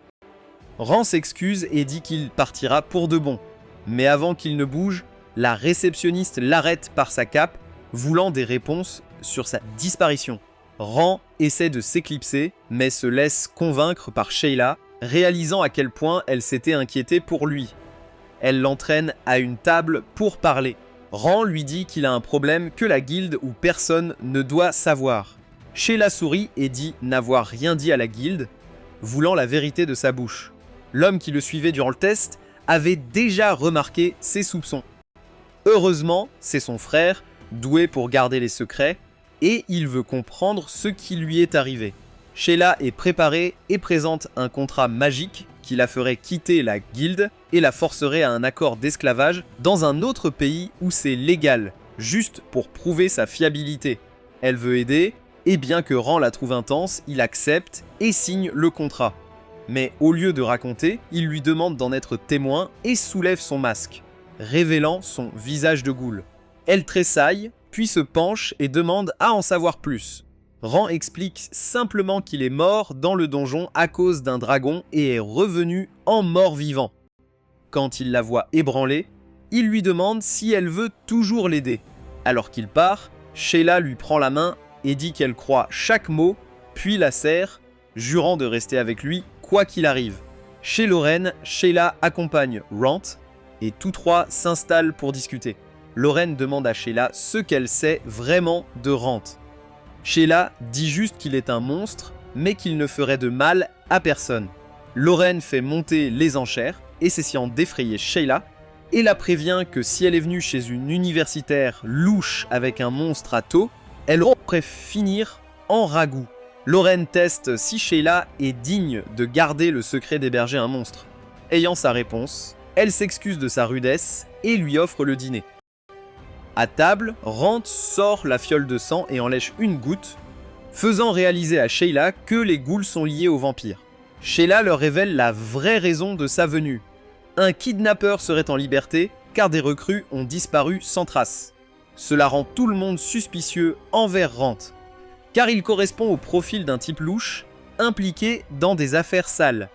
Rand s'excuse et dit qu'il partira pour de bon. Mais avant qu'il ne bouge, la réceptionniste l'arrête par sa cape, voulant des réponses sur sa disparition. Rand essaie de s'éclipser, mais se laisse convaincre par Sheila, réalisant à quel point elle s'était inquiétée pour lui. Elle l'entraîne à une table pour parler. Ran lui dit qu'il a un problème que la guilde où personne ne doit savoir. Sheila sourit et dit n'avoir rien dit à la guilde, voulant la vérité de sa bouche. L'homme qui le suivait durant le test avait déjà remarqué ses soupçons. Heureusement, c'est son frère, doué pour garder les secrets, et il veut comprendre ce qui lui est arrivé. Sheila est préparée et présente un contrat magique qui la ferait quitter la guilde et la forcerait à un accord d'esclavage dans un autre pays où c'est légal, juste pour prouver sa fiabilité. Elle veut aider, et bien que Ran la trouve intense, il accepte et signe le contrat. Mais au lieu de raconter, il lui demande d'en être témoin et soulève son masque, révélant son visage de goule. Elle tressaille, puis se penche et demande à en savoir plus. Ran explique simplement qu'il est mort dans le donjon à cause d'un dragon et est revenu en mort-vivant. Quand il la voit ébranlée, il lui demande si elle veut toujours l'aider. Alors qu'il part, Sheila lui prend la main et dit qu'elle croit chaque mot, puis la serre, jurant de rester avec lui quoi qu'il arrive. Chez Lorraine, Sheila accompagne Rant et tous trois s'installent pour discuter. Lorraine demande à Sheila ce qu'elle sait vraiment de Rant. Sheila dit juste qu'il est un monstre, mais qu'il ne ferait de mal à personne. Lorraine fait monter les enchères, essayant d'effrayer Sheila, et la prévient que si elle est venue chez une universitaire louche avec un monstre à taux, elle pourrait finir en ragoût. Lorraine teste si Sheila est digne de garder le secret d'héberger un monstre. Ayant sa réponse, elle s'excuse de sa rudesse et lui offre le dîner. À table, Rant sort la fiole de sang et en lèche une goutte, faisant réaliser à Sheila que les ghouls sont liés aux vampires. Sheila leur révèle la vraie raison de sa venue. Un kidnappeur serait en liberté car des recrues ont disparu sans trace. Cela rend tout le monde suspicieux envers Rant, car il correspond au profil d'un type louche impliqué dans des affaires sales.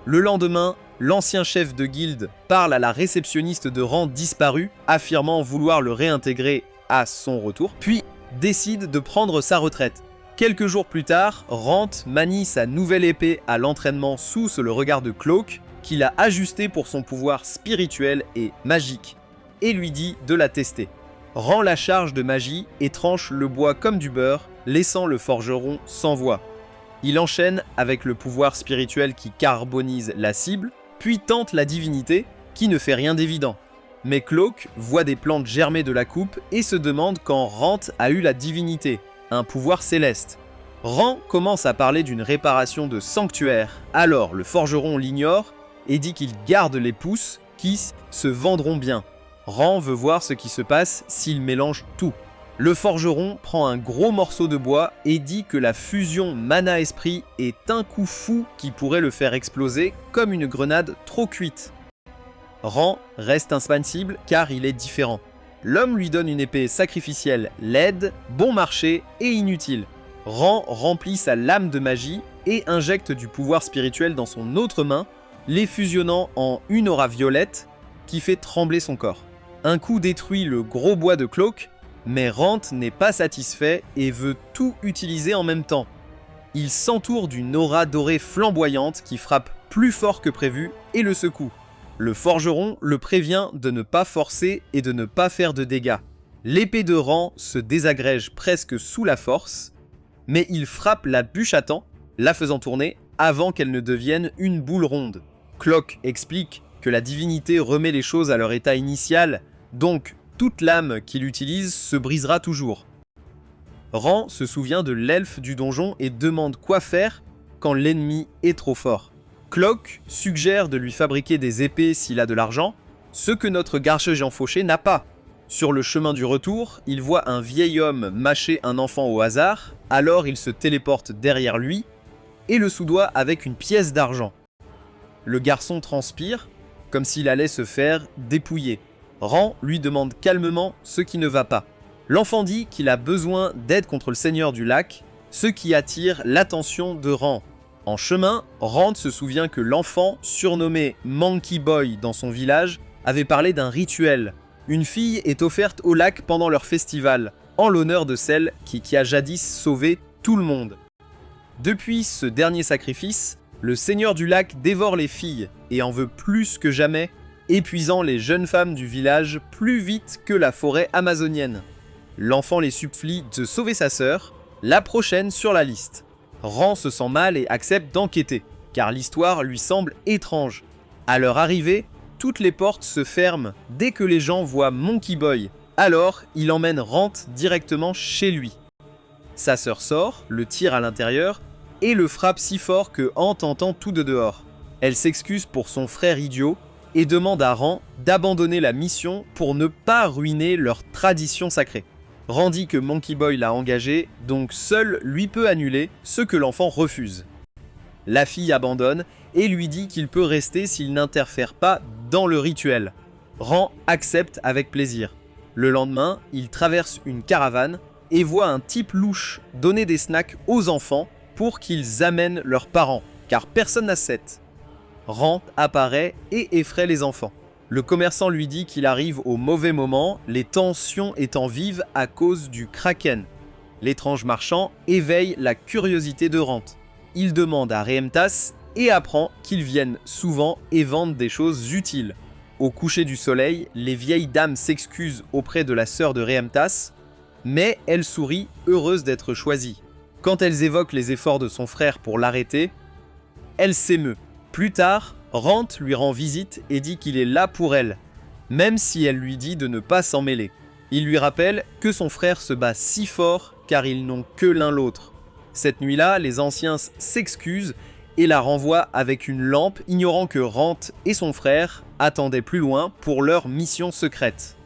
Le lendemain, l'ancien chef de guilde parle à la réceptionniste de Rant disparu, affirmant vouloir le réintégrer à son retour, puis décide de prendre sa retraite. Quelques jours plus tard, Rant manie sa nouvelle épée à l'entraînement sous le regard de Cloak, qu'il a ajusté pour son pouvoir spirituel et magique, et lui dit de la tester. Rend la charge de magie et tranche le bois comme du beurre, laissant le forgeron sans voix. Il enchaîne avec le pouvoir spirituel qui carbonise la cible, puis tente la divinité, qui ne fait rien d'évident. Mais Cloak voit des plantes germer de la coupe et se demande quand Rant a eu la divinité, un pouvoir céleste. Rant commence à parler d'une réparation de sanctuaire, alors le forgeron l'ignore et dit qu'il garde les pousses qui se vendront bien. Rant veut voir ce qui se passe s'il mélange tout. Le forgeron prend un gros morceau de bois et dit que la fusion mana-esprit est un coup fou qui pourrait le faire exploser comme une grenade trop cuite. Rant reste invincible car il est différent. L'homme lui donne une épée sacrificielle laide, bon marché et inutile. Rant remplit sa lame de magie et injecte du pouvoir spirituel dans son autre main, les fusionnant en une aura violette qui fait trembler son corps. Un coup détruit le gros bois de Cloak, mais Rant n'est pas satisfait et veut tout utiliser en même temps. Il s'entoure d'une aura dorée flamboyante qui frappe plus fort que prévu et le secoue. Le forgeron le prévient de ne pas forcer et de ne pas faire de dégâts. L'épée de Rant se désagrège presque sous la force, mais il frappe la bûche à temps, la faisant tourner avant qu'elle ne devienne une boule ronde. Cloak explique que la divinité remet les choses à leur état initial, donc toute lame qu'il utilise se brisera toujours. Rant se souvient de l'elfe du donjon et demande quoi faire quand l'ennemi est trop fort. Cloak suggère de lui fabriquer des épées s'il a de l'argent, ce que notre garde-géant fauché n'a pas. Sur le chemin du retour, il voit un vieil homme mâcher un enfant au hasard, alors il se téléporte derrière lui et le soudoie avec une pièce d'argent. Le garçon transpire, comme s'il allait se faire dépouiller. Rant lui demande calmement ce qui ne va pas. L'enfant dit qu'il a besoin d'aide contre le seigneur du lac, ce qui attire l'attention de Rant. En chemin, Rant se souvient que l'enfant, surnommé Monkey Boy dans son village, avait parlé d'un rituel. Une fille est offerte au lac pendant leur festival, en l'honneur de celle qui a jadis sauvé tout le monde. Depuis ce dernier sacrifice, le seigneur du lac dévore les filles et en veut plus que jamais épuisant les jeunes femmes du village plus vite que la forêt amazonienne. L'enfant les supplie de sauver sa sœur, la prochaine sur la liste. Ran se sent mal et accepte d'enquêter, car l'histoire lui semble étrange. À leur arrivée, toutes les portes se ferment dès que les gens voient Monkey Boy. Alors, il emmène Rant directement chez lui. Sa sœur sort, le tire à l'intérieur et le frappe si fort que Ant entend tout de dehors. Elle s'excuse pour son frère idiot et demande à Ran d'abandonner la mission pour ne pas ruiner leur tradition sacrée. Ran dit que Monkey Boy l'a engagé, donc seul lui peut annuler, ce que l'enfant refuse. La fille abandonne et lui dit qu'il peut rester s'il n'interfère pas dans le rituel. Ran accepte avec plaisir. Le lendemain, il traverse une caravane et voit un type louche donner des snacks aux enfants pour qu'ils amènent leurs parents, car personne n'a 7. Ran apparaît et effraie les enfants. Le commerçant lui dit qu'il arrive au mauvais moment, les tensions étant vives à cause du Kraken. L'étrange marchand éveille la curiosité de Rant. Il demande à Reemtas et apprend qu'ils viennent souvent et vendent des choses utiles. Au coucher du soleil, les vieilles dames s'excusent auprès de la sœur de Reemtas, mais elle sourit, heureuse d'être choisie. Quand elles évoquent les efforts de son frère pour l'arrêter, elle s'émeut. Plus tard, Rant lui rend visite et dit qu'il est là pour elle, même si elle lui dit de ne pas s'en mêler. Il lui rappelle que son frère se bat si fort car ils n'ont que l'un l'autre. Cette nuit-là, les anciens s'excusent et la renvoient avec une lampe, ignorant que Rant et son frère attendaient plus loin pour leur mission secrète.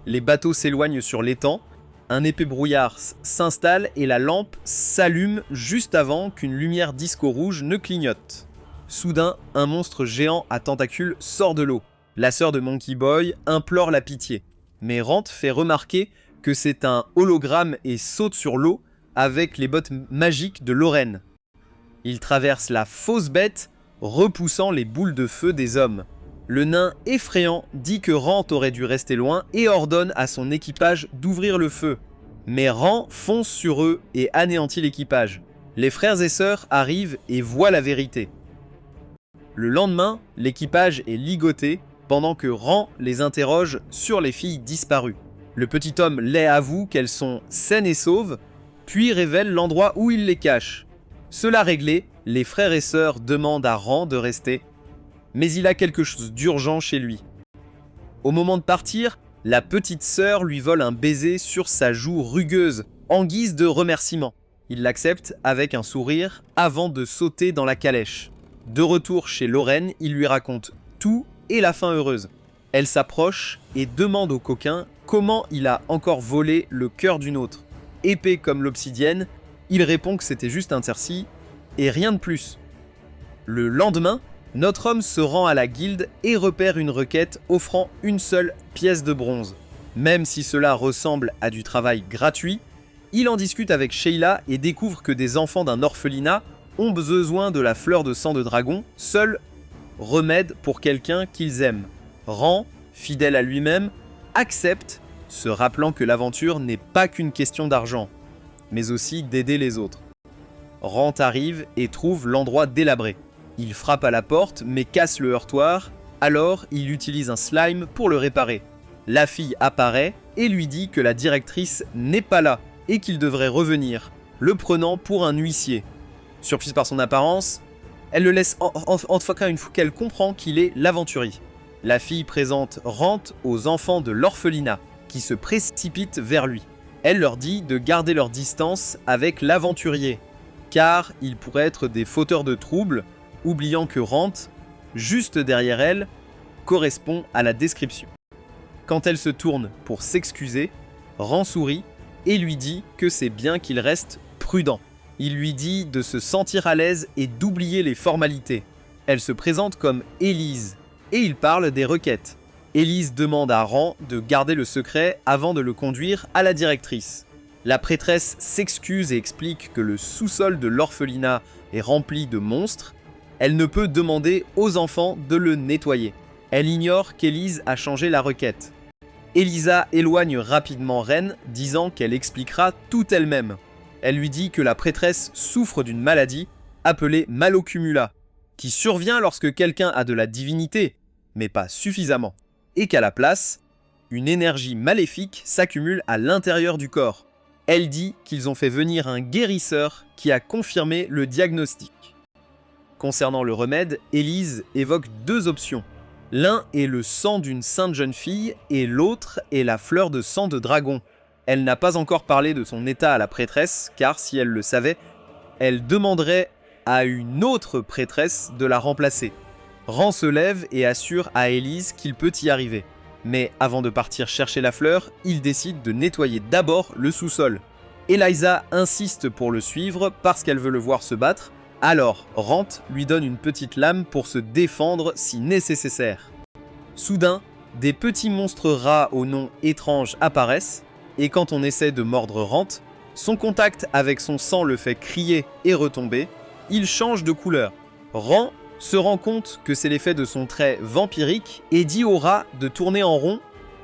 Les bateaux s'éloignent sur l'étang, un épais brouillard s'installe et la lampe s'allume juste avant qu'une lumière disco rouge ne clignote. Soudain, un monstre géant à tentacules sort de l'eau. La sœur de Monkey Boy implore la pitié, mais Rant fait remarquer que c'est un hologramme et saute sur l'eau avec les bottes magiques de Lorraine. Il traverse la fausse bête, repoussant les boules de feu des hommes. Le nain effrayant dit que Rant aurait dû rester loin et ordonne à son équipage d'ouvrir le feu. Mais Rant fonce sur eux et anéantit l'équipage. Les frères et sœurs arrivent et voient la vérité. Le lendemain, l'équipage est ligoté pendant que Rant les interroge sur les filles disparues. Le petit homme les avoue qu'elles sont saines et sauves, puis révèle l'endroit où il les cache. Cela réglé, les frères et sœurs demandent à Rant de rester, mais il a quelque chose d'urgent chez lui. Au moment de partir, la petite sœur lui vole un baiser sur sa joue rugueuse, en guise de remerciement. Il l'accepte avec un sourire avant de sauter dans la calèche. De retour chez Lorraine, il lui raconte tout et la fin heureuse. Elle s'approche et demande au coquin comment il a encore volé le cœur d'une autre. Épais comme l'obsidienne, il répond que c'était juste un cerci et rien de plus. Le lendemain, notre homme se rend à la guilde et repère une requête offrant une seule pièce de bronze. Même si cela ressemble à du travail gratuit, il en discute avec Sheila et découvre que des enfants d'un orphelinat ont besoin de la fleur de sang de dragon, seul remède pour quelqu'un qu'ils aiment. Rant, fidèle à lui-même, accepte, se rappelant que l'aventure n'est pas qu'une question d'argent, mais aussi d'aider les autres. Rant arrive et trouve l'endroit délabré. Il frappe à la porte mais casse le heurtoir, alors il utilise un slime pour le réparer. La fille apparaît et lui dit que la directrice n'est pas là et qu'il devrait revenir, le prenant pour un huissier. Surprise par son apparence, elle le laisse enfin une fois qu'elle comprend qu'il est l'aventurier. La fille présente Rant aux enfants de l'orphelinat, qui se précipitent vers lui. Elle leur dit de garder leur distance avec l'aventurier, car ils pourraient être des fauteurs de troubles, oubliant que Rant, juste derrière elle, correspond à la description. Quand elle se tourne pour s'excuser, Rant sourit et lui dit que c'est bien qu'il reste prudent. Il lui dit de se sentir à l'aise et d'oublier les formalités. Elle se présente comme Élise, et il parle des requêtes. Élise demande à Rant de garder le secret avant de le conduire à la directrice. La prêtresse s'excuse et explique que le sous-sol de l'orphelinat est rempli de monstres. Elle ne peut demander aux enfants de le nettoyer. Elle ignore qu'Élise a changé la requête. Elisa éloigne rapidement Ren, disant qu'elle expliquera tout elle-même. Elle lui dit que la prêtresse souffre d'une maladie appelée malocumula, qui survient lorsque quelqu'un a de la divinité, mais pas suffisamment, et qu'à la place, une énergie maléfique s'accumule à l'intérieur du corps. Elle dit qu'ils ont fait venir un guérisseur qui a confirmé le diagnostic. Concernant le remède, Élise évoque deux options. L'un est le sang d'une sainte jeune fille et l'autre est la fleur de sang de dragon. Elle n'a pas encore parlé de son état à la prêtresse, car si elle le savait, elle demanderait à une autre prêtresse de la remplacer. Ran se lève et assure à Élise qu'il peut y arriver. Mais avant de partir chercher la fleur, il décide de nettoyer d'abord le sous-sol. Eliza insiste pour le suivre parce qu'elle veut le voir se battre, alors Rant lui donne une petite lame pour se défendre si nécessaire. Soudain, des petits monstres rats au nom étrange apparaissent, et quand on essaie de mordre Rant, son contact avec son sang le fait crier et retomber, il change de couleur. Rant se rend compte que c'est l'effet de son trait vampirique et dit au rat de tourner en rond,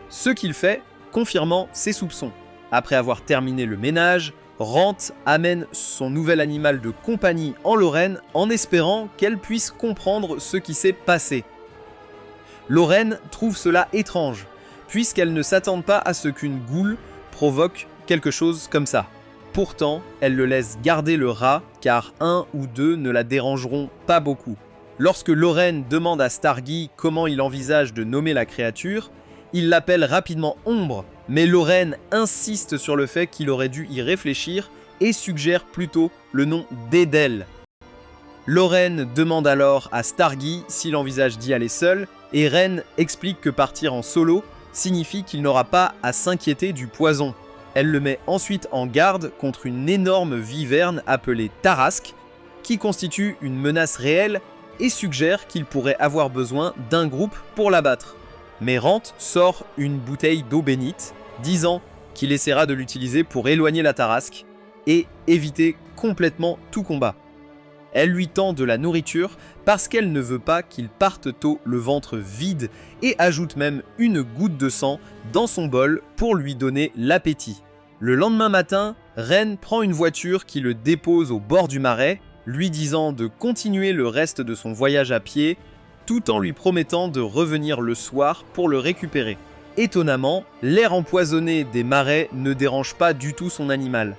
ce qu'il fait, confirmant ses soupçons. Après avoir terminé le ménage, Rant amène son nouvel animal de compagnie en Lorraine en espérant qu'elle puisse comprendre ce qui s'est passé. Lorraine trouve cela étrange, puisqu'elle ne s'attend pas à ce qu'une goule provoque quelque chose comme ça. Pourtant, elle le laisse garder le rat, car un ou deux ne la dérangeront pas beaucoup. Lorsque Lorraine demande à Stargy comment il envisage de nommer la créature, il l'appelle rapidement Ombre, mais Lorraine insiste sur le fait qu'il aurait dû y réfléchir et suggère plutôt le nom d'Edel. Lorraine demande alors à Stargy s'il envisage d'y aller seul, et Ren explique que partir en solo signifie qu'il n'aura pas à s'inquiéter du poison. Elle le met ensuite en garde contre une énorme wyvern appelée Tarrasque, qui constitue une menace réelle et suggère qu'il pourrait avoir besoin d'un groupe pour l'abattre. Mais Rant sort une bouteille d'eau bénite, disant qu'il essaiera de l'utiliser pour éloigner la Tarrasque et éviter complètement tout combat. Elle lui tend de la nourriture parce qu'elle ne veut pas qu'il parte tôt le ventre vide et ajoute même une goutte de sang dans son bol pour lui donner l'appétit. Le lendemain matin, Ren prend une voiture qui le dépose au bord du marais, lui disant de continuer le reste de son voyage à pied, tout en lui promettant de revenir le soir pour le récupérer. Étonnamment, l'air empoisonné des marais ne dérange pas du tout son animal.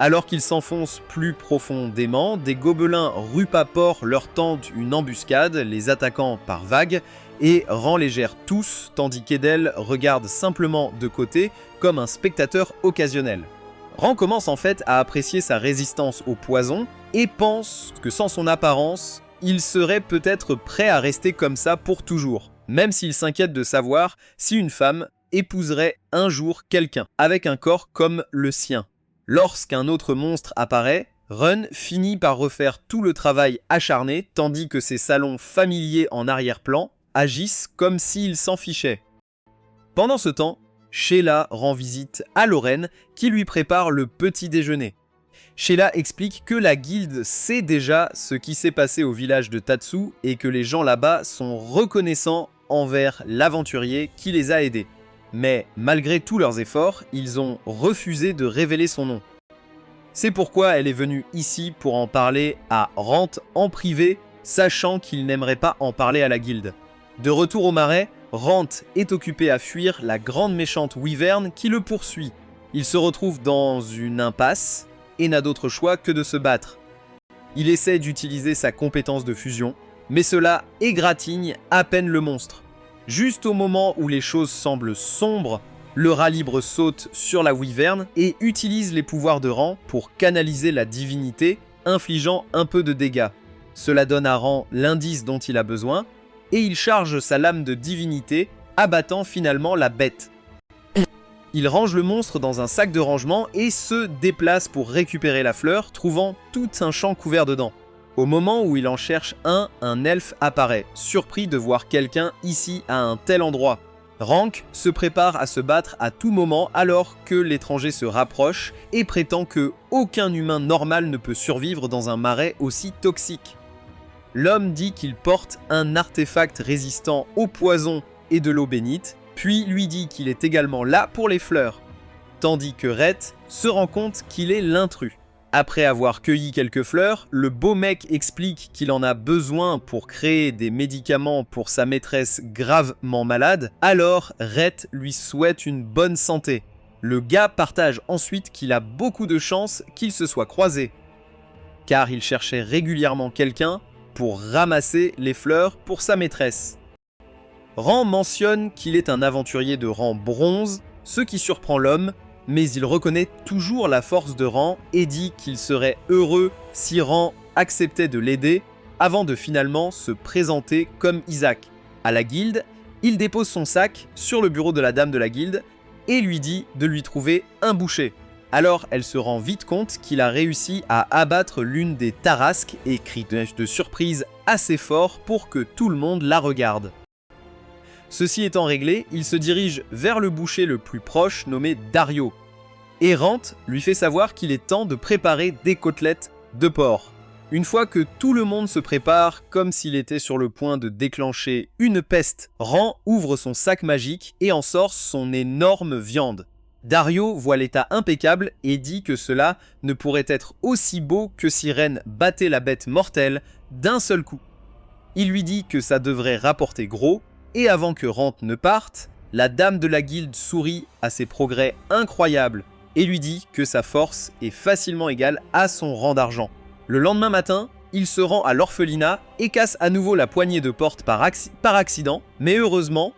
Alors qu'il s'enfonce plus profondément, des gobelins rupapores leur tendent une embuscade, les attaquant par vagues, et Ran les gère tous, tandis qu'Edel regarde simplement de côté comme un spectateur occasionnel. Ran commence en fait à apprécier sa résistance au poison et pense que sans son apparence, il serait peut-être prêt à rester comme ça pour toujours, même s'il s'inquiète de savoir si une femme épouserait un jour quelqu'un avec un corps comme le sien. Lorsqu'un autre monstre apparaît, Run finit par refaire tout le travail acharné tandis que ses salons familiers en arrière-plan agissent comme s'ils s'en fichaient. Pendant ce temps, Sheila rend visite à Lorraine qui lui prépare le petit déjeuner. Sheila explique que la guilde sait déjà ce qui s'est passé au village de Tatsu et que les gens là-bas sont reconnaissants envers l'aventurier qui les a aidés. Mais malgré tous leurs efforts, ils ont refusé de révéler son nom. C'est pourquoi elle est venue ici pour en parler à Rant en privé, sachant qu'il n'aimerait pas en parler à la guilde. De retour au marais, Rant est occupé à fuir la grande méchante wyvern qui le poursuit. Il se retrouve dans une impasse et n'a d'autre choix que de se battre. Il essaie d'utiliser sa compétence de fusion, mais cela égratigne à peine le monstre. Juste au moment où les choses semblent sombres, le rat libre saute sur la wyvern et utilise les pouvoirs de Ran pour canaliser la divinité, infligeant un peu de dégâts. Cela donne à Ran l'indice dont il a besoin, et il charge sa lame de divinité, abattant finalement la bête. Il range le monstre dans un sac de rangement et se déplace pour récupérer la fleur, trouvant tout un champ couvert dedans. Au moment où il en cherche un elfe apparaît, surpris de voir quelqu'un ici à un tel endroit. Rank se prépare à se battre à tout moment alors que l'étranger se rapproche et prétend que aucun humain normal ne peut survivre dans un marais aussi toxique. L'homme dit qu'il porte un artefact résistant au poison et de l'eau bénite, puis lui dit qu'il est également là pour les fleurs, tandis que Rhett se rend compte qu'il est l'intrus. Après avoir cueilli quelques fleurs, le beau mec explique qu'il en a besoin pour créer des médicaments pour sa maîtresse gravement malade, alors Rhett lui souhaite une bonne santé. Le gars partage ensuite qu'il a beaucoup de chance qu'ils se soient croisés, car il cherchait régulièrement quelqu'un pour ramasser les fleurs pour sa maîtresse. Rand mentionne qu'il est un aventurier de rang bronze, ce qui surprend l'homme, mais il reconnaît toujours la force de Rand et dit qu'il serait heureux si Rand acceptait de l'aider avant de finalement se présenter comme Isaac. À la guilde, il dépose son sac sur le bureau de la dame de la guilde et lui dit de lui trouver un boucher. Alors elle se rend vite compte qu'il a réussi à abattre l'une des tarasques et crie de surprise assez fort pour que tout le monde la regarde. Ceci étant réglé, il se dirige vers le boucher le plus proche nommé Dario. Et Rand lui fait savoir qu'il est temps de préparer des côtelettes de porc. Une fois que tout le monde se prépare comme s'il était sur le point de déclencher une peste, Rand ouvre son sac magique et en sort son énorme viande. Dario voit l'état impeccable et dit que cela ne pourrait être aussi beau que si Ren battait la bête mortelle d'un seul coup. Il lui dit que ça devrait rapporter gros, et avant que Rand ne parte, la dame de la guilde sourit à ses progrès incroyables et lui dit que sa force est facilement égale à son rang d'argent. Le lendemain matin, il se rend à l'orphelinat et casse à nouveau la poignée de porte par accident, mais heureusement,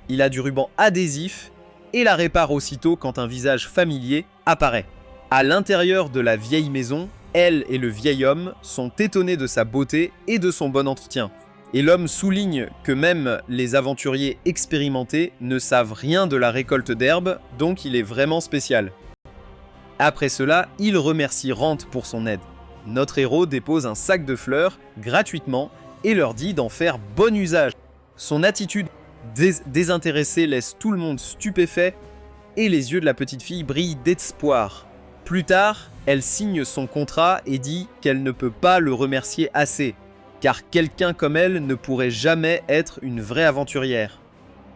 il a du ruban adhésif et la répare aussitôt quand un visage familier apparaît. À l'intérieur de la vieille maison, elle et le vieil homme sont étonnés de sa beauté et de son bon entretien. Et l'homme souligne que même les aventuriers expérimentés ne savent rien de la récolte d'herbes, donc il est vraiment spécial. Après cela, il remercie Rand pour son aide. Notre héros dépose un sac de fleurs gratuitement et leur dit d'en faire bon usage. Son attitude désintéressée laisse tout le monde stupéfait et les yeux de la petite fille brillent d'espoir. Plus tard, elle signe son contrat et dit qu'elle ne peut pas le remercier assez, car quelqu'un comme elle ne pourrait jamais être une vraie aventurière.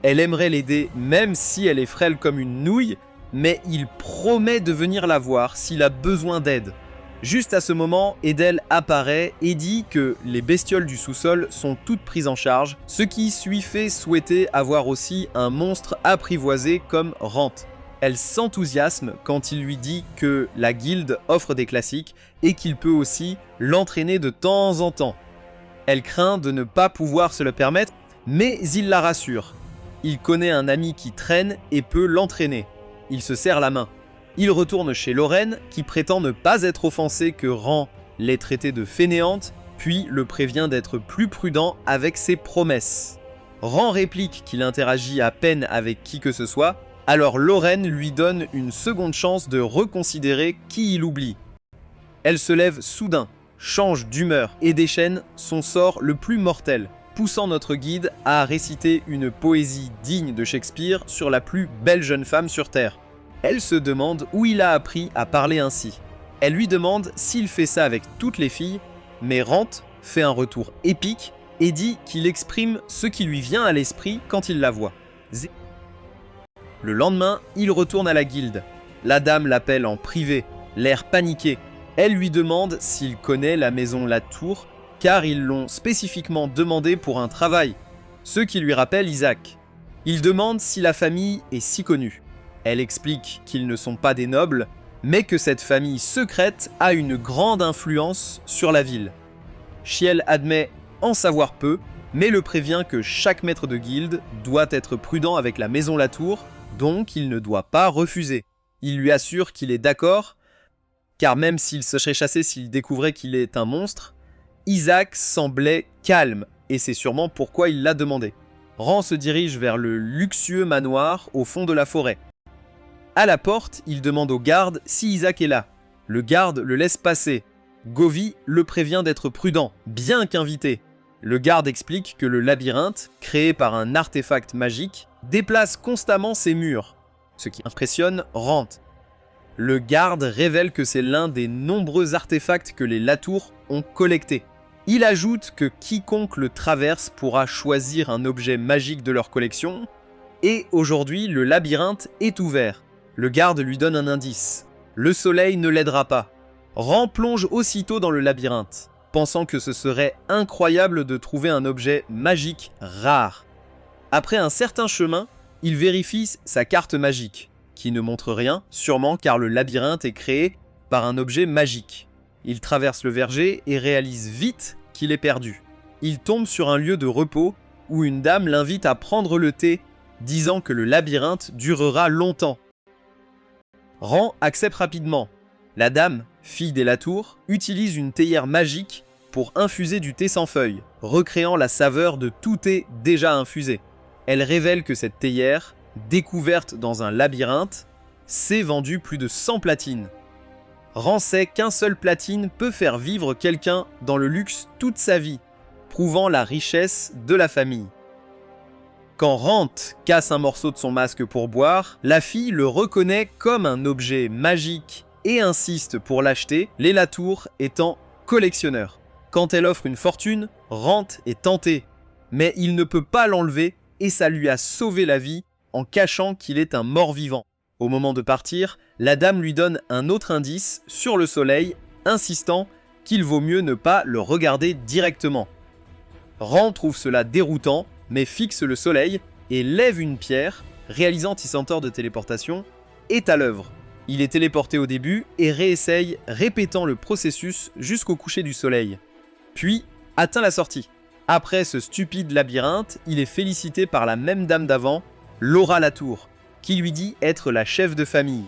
Elle aimerait l'aider même si elle est frêle comme une nouille, mais il promet de venir la voir s'il a besoin d'aide. Juste à ce moment, Edel apparaît et dit que les bestioles du sous-sol sont toutes prises en charge, ce qui lui fait souhaiter avoir aussi un monstre apprivoisé comme Rand. Elle s'enthousiasme quand il lui dit que la guilde offre des classiques et qu'il peut aussi l'entraîner de temps en temps. Elle craint de ne pas pouvoir se le permettre, mais il la rassure. Il connaît un ami qui traîne et peut l'entraîner. Il se serre la main. Il retourne chez Lorraine, qui prétend ne pas être offensée que Rand l'ait traitée de fainéante, puis le prévient d'être plus prudent avec ses promesses. Rand réplique qu'il interagit à peine avec qui que ce soit, alors Lorraine lui donne une seconde chance de reconsidérer qui il oublie. Elle se lève soudain, change d'humeur et déchaîne son sort le plus mortel, poussant notre guide à réciter une poésie digne de Shakespeare sur la plus belle jeune femme sur Terre. Elle se demande où il a appris à parler ainsi. Elle lui demande s'il fait ça avec toutes les filles, mais Rand fait un retour épique et dit qu'il exprime ce qui lui vient à l'esprit quand il la voit. Le lendemain, il retourne à la guilde. La dame l'appelle en privé, l'air paniqué. Elle lui demande s'il connaît la maison Latour, car ils l'ont spécifiquement demandé pour un travail, ce qui lui rappelle Isaac. Il demande si la famille est si connue. Elle explique qu'ils ne sont pas des nobles, mais que cette famille secrète a une grande influence sur la ville. Chiel admet en savoir peu, mais le prévient que chaque maître de guilde doit être prudent avec la maison Latour, donc il ne doit pas refuser. Il lui assure qu'il est d'accord, car même s'il se serait chassé s'il découvrait qu'il est un monstre, Isaac semblait calme, et c'est sûrement pourquoi il l'a demandé. Rand se dirige vers le luxueux manoir au fond de la forêt. À la porte, il demande au garde si Isaac est là. Le garde le laisse passer. Govee le prévient d'être prudent, bien qu'invité. Le garde explique que le labyrinthe, créé par un artefact magique, déplace constamment ses murs, ce qui impressionne Rand. Le garde révèle que c'est l'un des nombreux artefacts que les Latour ont collectés. Il ajoute que quiconque le traverse pourra choisir un objet magique de leur collection, et aujourd'hui le labyrinthe est ouvert. Le garde lui donne un indice. Le soleil ne l'aidera pas. Rand plonge aussitôt dans le labyrinthe, pensant que ce serait incroyable de trouver un objet magique rare. Après un certain chemin, il vérifie sa carte magique, qui ne montre rien, sûrement car le labyrinthe est créé par un objet magique. Il traverse le verger et réalise vite qu'il est perdu. Il tombe sur un lieu de repos où une dame l'invite à prendre le thé, disant que le labyrinthe durera longtemps. Rand accepte rapidement. La dame, fille des Latour, utilise une théière magique pour infuser du thé sans feuilles, recréant la saveur de tout thé déjà infusé. Elle révèle que cette théière, découverte dans un labyrinthe, s'est vendue plus de 100 platines. Rand sait qu'un seul platine peut faire vivre quelqu'un dans le luxe toute sa vie, prouvant la richesse de la famille. Quand Rand casse un morceau de son masque pour boire, la fille le reconnaît comme un objet magique et insiste pour l'acheter, les Latour étant collectionneurs. Quand elle offre une fortune, Rand est tenté, mais il ne peut pas l'enlever et ça lui a sauvé la vie en cachant qu'il est un mort-vivant. Au moment de partir, la dame lui donne un autre indice sur le soleil, insistant qu'il vaut mieux ne pas le regarder directement. Rand trouve cela déroutant, mais fixe le soleil et lève une pierre, réalisant Tissantor de téléportation, est à l'œuvre. Il est téléporté au début et réessaye, répétant le processus jusqu'au coucher du soleil. Puis, atteint la sortie. Après ce stupide labyrinthe, il est félicité par la même dame d'avant, Laura Latour, qui lui dit être la chef de famille.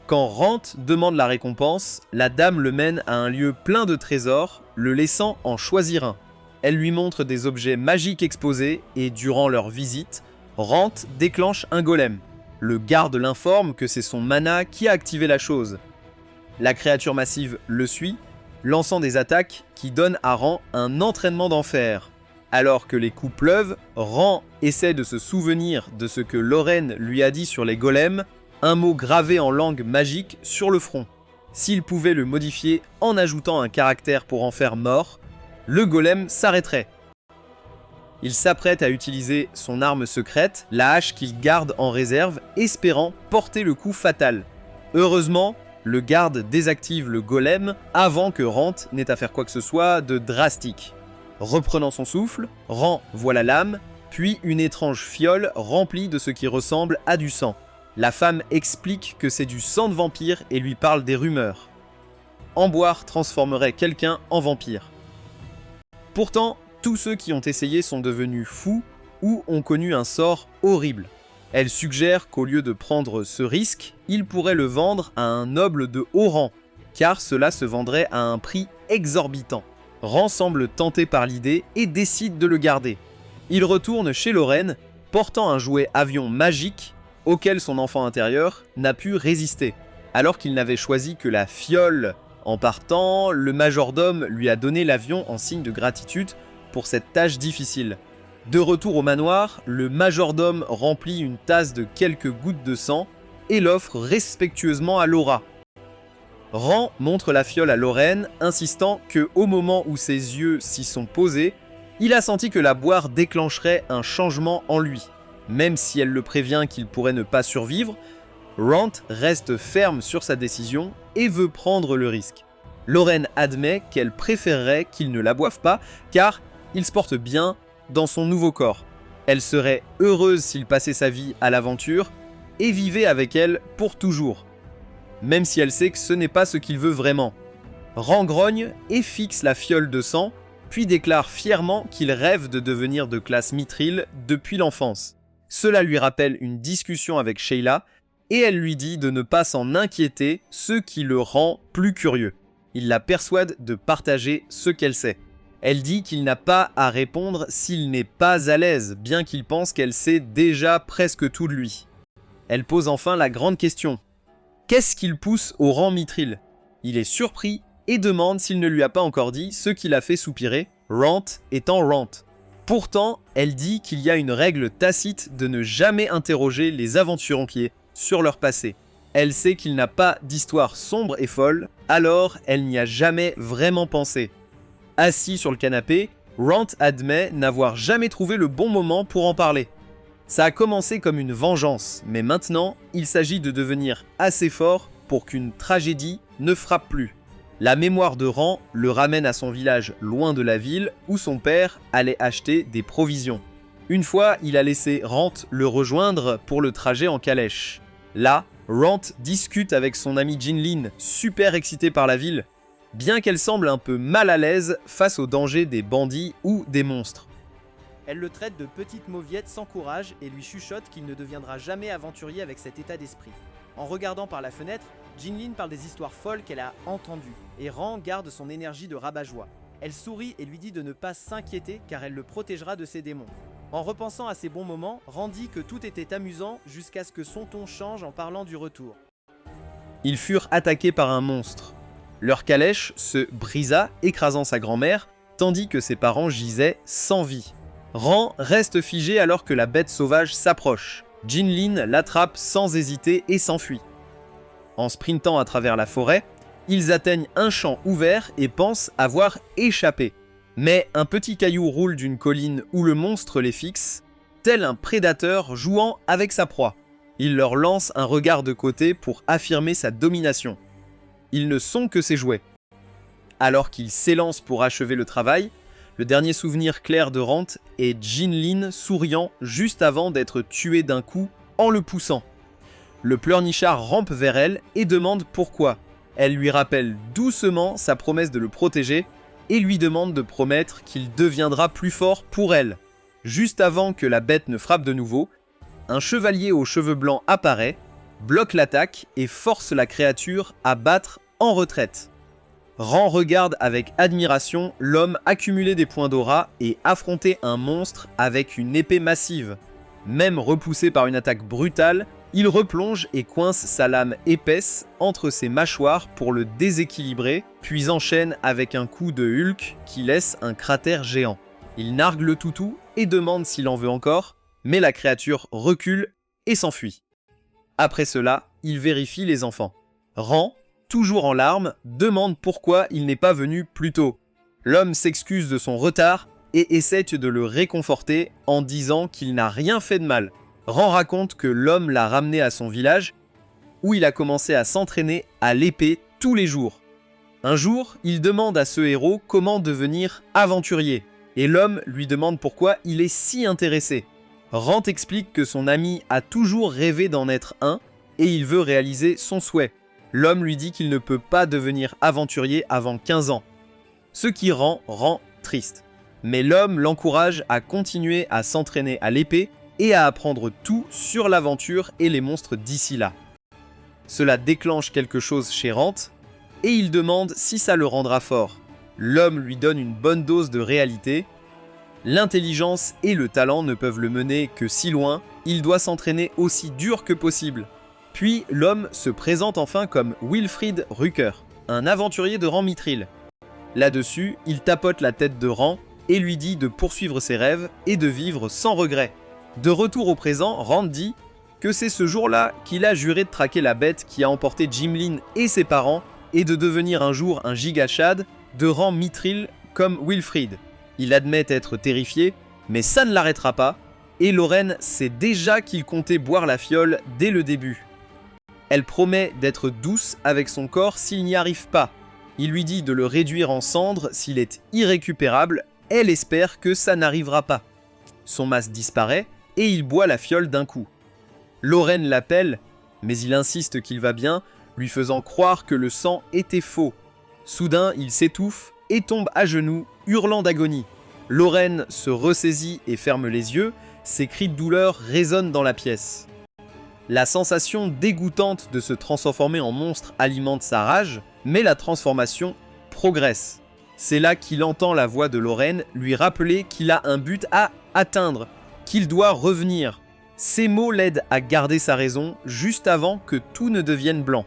Quand Rand demande la récompense, la dame le mène à un lieu plein de trésors, le laissant en choisir un. Elle lui montre des objets magiques exposés et durant leur visite, Rand déclenche un golem. Le garde l'informe que c'est son mana qui a activé la chose. La créature massive le suit, lançant des attaques qui donnent à Rand un entraînement d'enfer. Alors que les coups pleuvent, Rand essaie de se souvenir de ce que Lorraine lui a dit sur les golems, un mot gravé en langue magique sur le front. S'il pouvait le modifier en ajoutant un caractère pour en faire mort, le golem s'arrêterait. Il s'apprête à utiliser son arme secrète, la hache qu'il garde en réserve, espérant porter le coup fatal. Heureusement, le garde désactive le golem avant que Rand n'ait à faire quoi que ce soit de drastique. Reprenant son souffle, Rand voit la lame, puis une étrange fiole remplie de ce qui ressemble à du sang. La femme explique que c'est du sang de vampire et lui parle des rumeurs. En boire transformerait quelqu'un en vampire. Pourtant, tous ceux qui ont essayé sont devenus fous ou ont connu un sort horrible. Elle suggère qu'au lieu de prendre ce risque, il pourrait le vendre à un noble de haut rang, car cela se vendrait à un prix exorbitant. Rand semble tenté par l'idée et décide de le garder. Il retourne chez Lorraine, portant un jouet avion magique auquel son enfant intérieur n'a pu résister. Alors qu'il n'avait choisi que la fiole en partant, le majordome lui a donné l'avion en signe de gratitude pour cette tâche difficile. De retour au manoir, le majordome remplit une tasse de quelques gouttes de sang et l'offre respectueusement à Laura. Rand montre la fiole à Lorraine, insistant que au moment où ses yeux s'y sont posés, il a senti que la boire déclencherait un changement en lui. Même si elle le prévient qu'il pourrait ne pas survivre, Rand reste ferme sur sa décision et veut prendre le risque. Lorraine admet qu'elle préférerait qu'il ne la boive pas car il se porte bien dans son nouveau corps. Elle serait heureuse s'il passait sa vie à l'aventure et vivait avec elle pour toujours. Même si elle sait que ce n'est pas ce qu'il veut vraiment. Rand grogne et fixe la fiole de sang, puis déclare fièrement qu'il rêve de devenir de classe mithril depuis l'enfance. Cela lui rappelle une discussion avec Sheila, et elle lui dit de ne pas s'en inquiéter, ce qui le rend plus curieux. Il la persuade de partager ce qu'elle sait. Elle dit qu'il n'a pas à répondre s'il n'est pas à l'aise, bien qu'il pense qu'elle sait déjà presque tout de lui. Elle pose enfin la grande question. Qu'est-ce qu'il pousse au rang mithril? Il est surpris et demande s'il ne lui a pas encore dit ce qui l'a fait soupirer, Rand étant Rand. Pourtant, elle dit qu'il y a une règle tacite de ne jamais interroger les aventuriers sur leur passé. Elle sait qu'il n'a pas d'histoire sombre et folle, alors elle n'y a jamais vraiment pensé. Assis sur le canapé, Rand admet n'avoir jamais trouvé le bon moment pour en parler. Ça a commencé comme une vengeance, mais maintenant, il s'agit de devenir assez fort pour qu'une tragédie ne frappe plus. La mémoire de Ran le ramène à son village loin de la ville où son père allait acheter des provisions. Une fois, il a laissé Rant le rejoindre pour le trajet en calèche. Là, Rant discute avec son ami Jinlin, super excitée par la ville, bien qu'elle semble un peu mal à l'aise face aux dangers des bandits ou des monstres. Elle le traite de petite mauviette sans courage et lui chuchote qu'il ne deviendra jamais aventurier avec cet état d'esprit. En regardant par la fenêtre, Jinlin parle des histoires folles qu'elle a entendues, et Ran garde son énergie de rabat-joie. Elle sourit et lui dit de ne pas s'inquiéter car elle le protégera de ses démons. En repensant à ces bons moments, Ran dit que tout était amusant jusqu'à ce que son ton change en parlant du retour. Ils furent attaqués par un monstre. Leur calèche se brisa, écrasant sa grand-mère, tandis que ses parents gisaient sans vie. Ran reste figé alors que la bête sauvage s'approche. Jinlin l'attrape sans hésiter et s'enfuit. En sprintant à travers la forêt, ils atteignent un champ ouvert et pensent avoir échappé. Mais un petit caillou roule d'une colline où le monstre les fixe, tel un prédateur jouant avec sa proie. Il leur lance un regard de côté pour affirmer sa domination. Ils ne sont que ses jouets. Alors qu'il s'élance pour achever le travail, le dernier souvenir clair de Rant est Jinlin souriant juste avant d'être tué d'un coup en le poussant. Le pleurnichard rampe vers elle et demande pourquoi. Elle lui rappelle doucement sa promesse de le protéger et lui demande de promettre qu'il deviendra plus fort pour elle. Juste avant que la bête ne frappe de nouveau, un chevalier aux cheveux blancs apparaît, bloque l'attaque et force la créature à battre en retraite. Ran regarde avec admiration l'homme accumuler des points d'aura et affronter un monstre avec une épée massive. Même repoussé par une attaque brutale, il replonge et coince sa lame épaisse entre ses mâchoires pour le déséquilibrer, puis enchaîne avec un coup de Hulk qui laisse un cratère géant. Il nargue le toutou et demande s'il en veut encore, mais la créature recule et s'enfuit. Après cela, il vérifie les enfants. Ran, toujours en larmes, demande pourquoi il n'est pas venu plus tôt. L'homme s'excuse de son retard et essaie de le réconforter en disant qu'il n'a rien fait de mal. Ran raconte que l'homme l'a ramené à son village où il a commencé à s'entraîner à l'épée tous les jours. Un jour, il demande à ce héros comment devenir aventurier et l'homme lui demande pourquoi il est si intéressé. Rant explique que son ami a toujours rêvé d'en être un et il veut réaliser son souhait. L'homme lui dit qu'il ne peut pas devenir aventurier avant 15 ans, ce qui rend triste. Mais l'homme l'encourage à continuer à s'entraîner à l'épée et à apprendre tout sur l'aventure et les monstres d'ici là. Cela déclenche quelque chose chez Rant et il demande si ça le rendra fort. L'homme lui donne une bonne dose de réalité. L'intelligence et le talent ne peuvent le mener que si loin, il doit s'entraîner aussi dur que possible. Puis l'homme se présente enfin comme Wilfried Rucker, un aventurier de rang mithril. Là-dessus, il tapote la tête de Ran et lui dit de poursuivre ses rêves et de vivre sans regret. De retour au présent, Rand dit que c'est ce jour-là qu'il a juré de traquer la bête qui a emporté Jinlin et ses parents et de devenir un jour un gigachad de rang mithril comme Wilfried. Il admet être terrifié, mais ça ne l'arrêtera pas, et Lorraine sait déjà qu'il comptait boire la fiole dès le début. Elle promet d'être douce avec son corps s'il n'y arrive pas. Il lui dit de le réduire en cendres s'il est irrécupérable, elle espère que ça n'arrivera pas. Son masque disparaît, et il boit la fiole d'un coup. Lorraine l'appelle, mais il insiste qu'il va bien, lui faisant croire que le sang était faux. Soudain, il s'étouffe et tombe à genoux, hurlant d'agonie. Lorraine se ressaisit et ferme les yeux, ses cris de douleur résonnent dans la pièce. La sensation dégoûtante de se transformer en monstre alimente sa rage, mais la transformation progresse. C'est là qu'il entend la voix de Lorraine lui rappeler qu'il a un but à atteindre, qu'il doit revenir. Ces mots l'aident à garder sa raison juste avant que tout ne devienne blanc.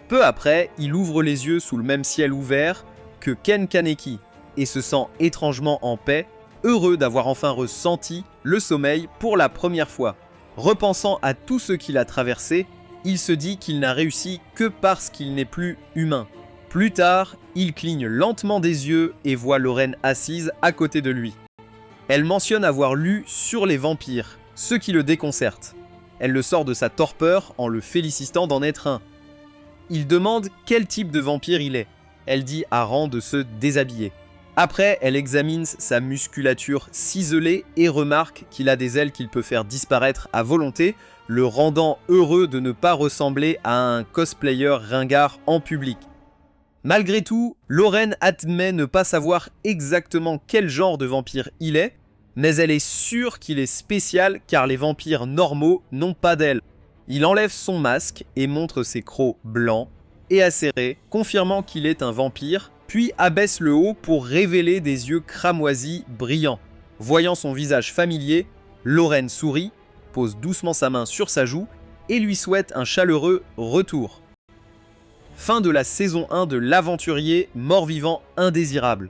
Peu après, il ouvre les yeux sous le même ciel ouvert que Ken Kaneki et se sent étrangement en paix, heureux d'avoir enfin ressenti le sommeil pour la première fois. Repensant à tout ce qu'il a traversé, il se dit qu'il n'a réussi que parce qu'il n'est plus humain. Plus tard, il cligne lentement des yeux et voit Lorraine assise à côté de lui. Elle mentionne avoir lu sur les vampires, ce qui le déconcerte. Elle le sort de sa torpeur en le félicitant d'en être un. Il demande quel type de vampire il est. Elle dit à Rand de se déshabiller. Après, elle examine sa musculature ciselée et remarque qu'il a des ailes qu'il peut faire disparaître à volonté, le rendant heureux de ne pas ressembler à un cosplayer ringard en public. Malgré tout, Lauren admet ne pas savoir exactement quel genre de vampire il est, mais elle est sûre qu'il est spécial car les vampires normaux n'ont pas d'ailes. Il enlève son masque et montre ses crocs blancs et acérés, confirmant qu'il est un vampire, puis abaisse le haut pour révéler des yeux cramoisis brillants. Voyant son visage familier, Lauren sourit, pose doucement sa main sur sa joue et lui souhaite un chaleureux retour. Fin de la saison 1 de l'aventurier mort-vivant indésirable.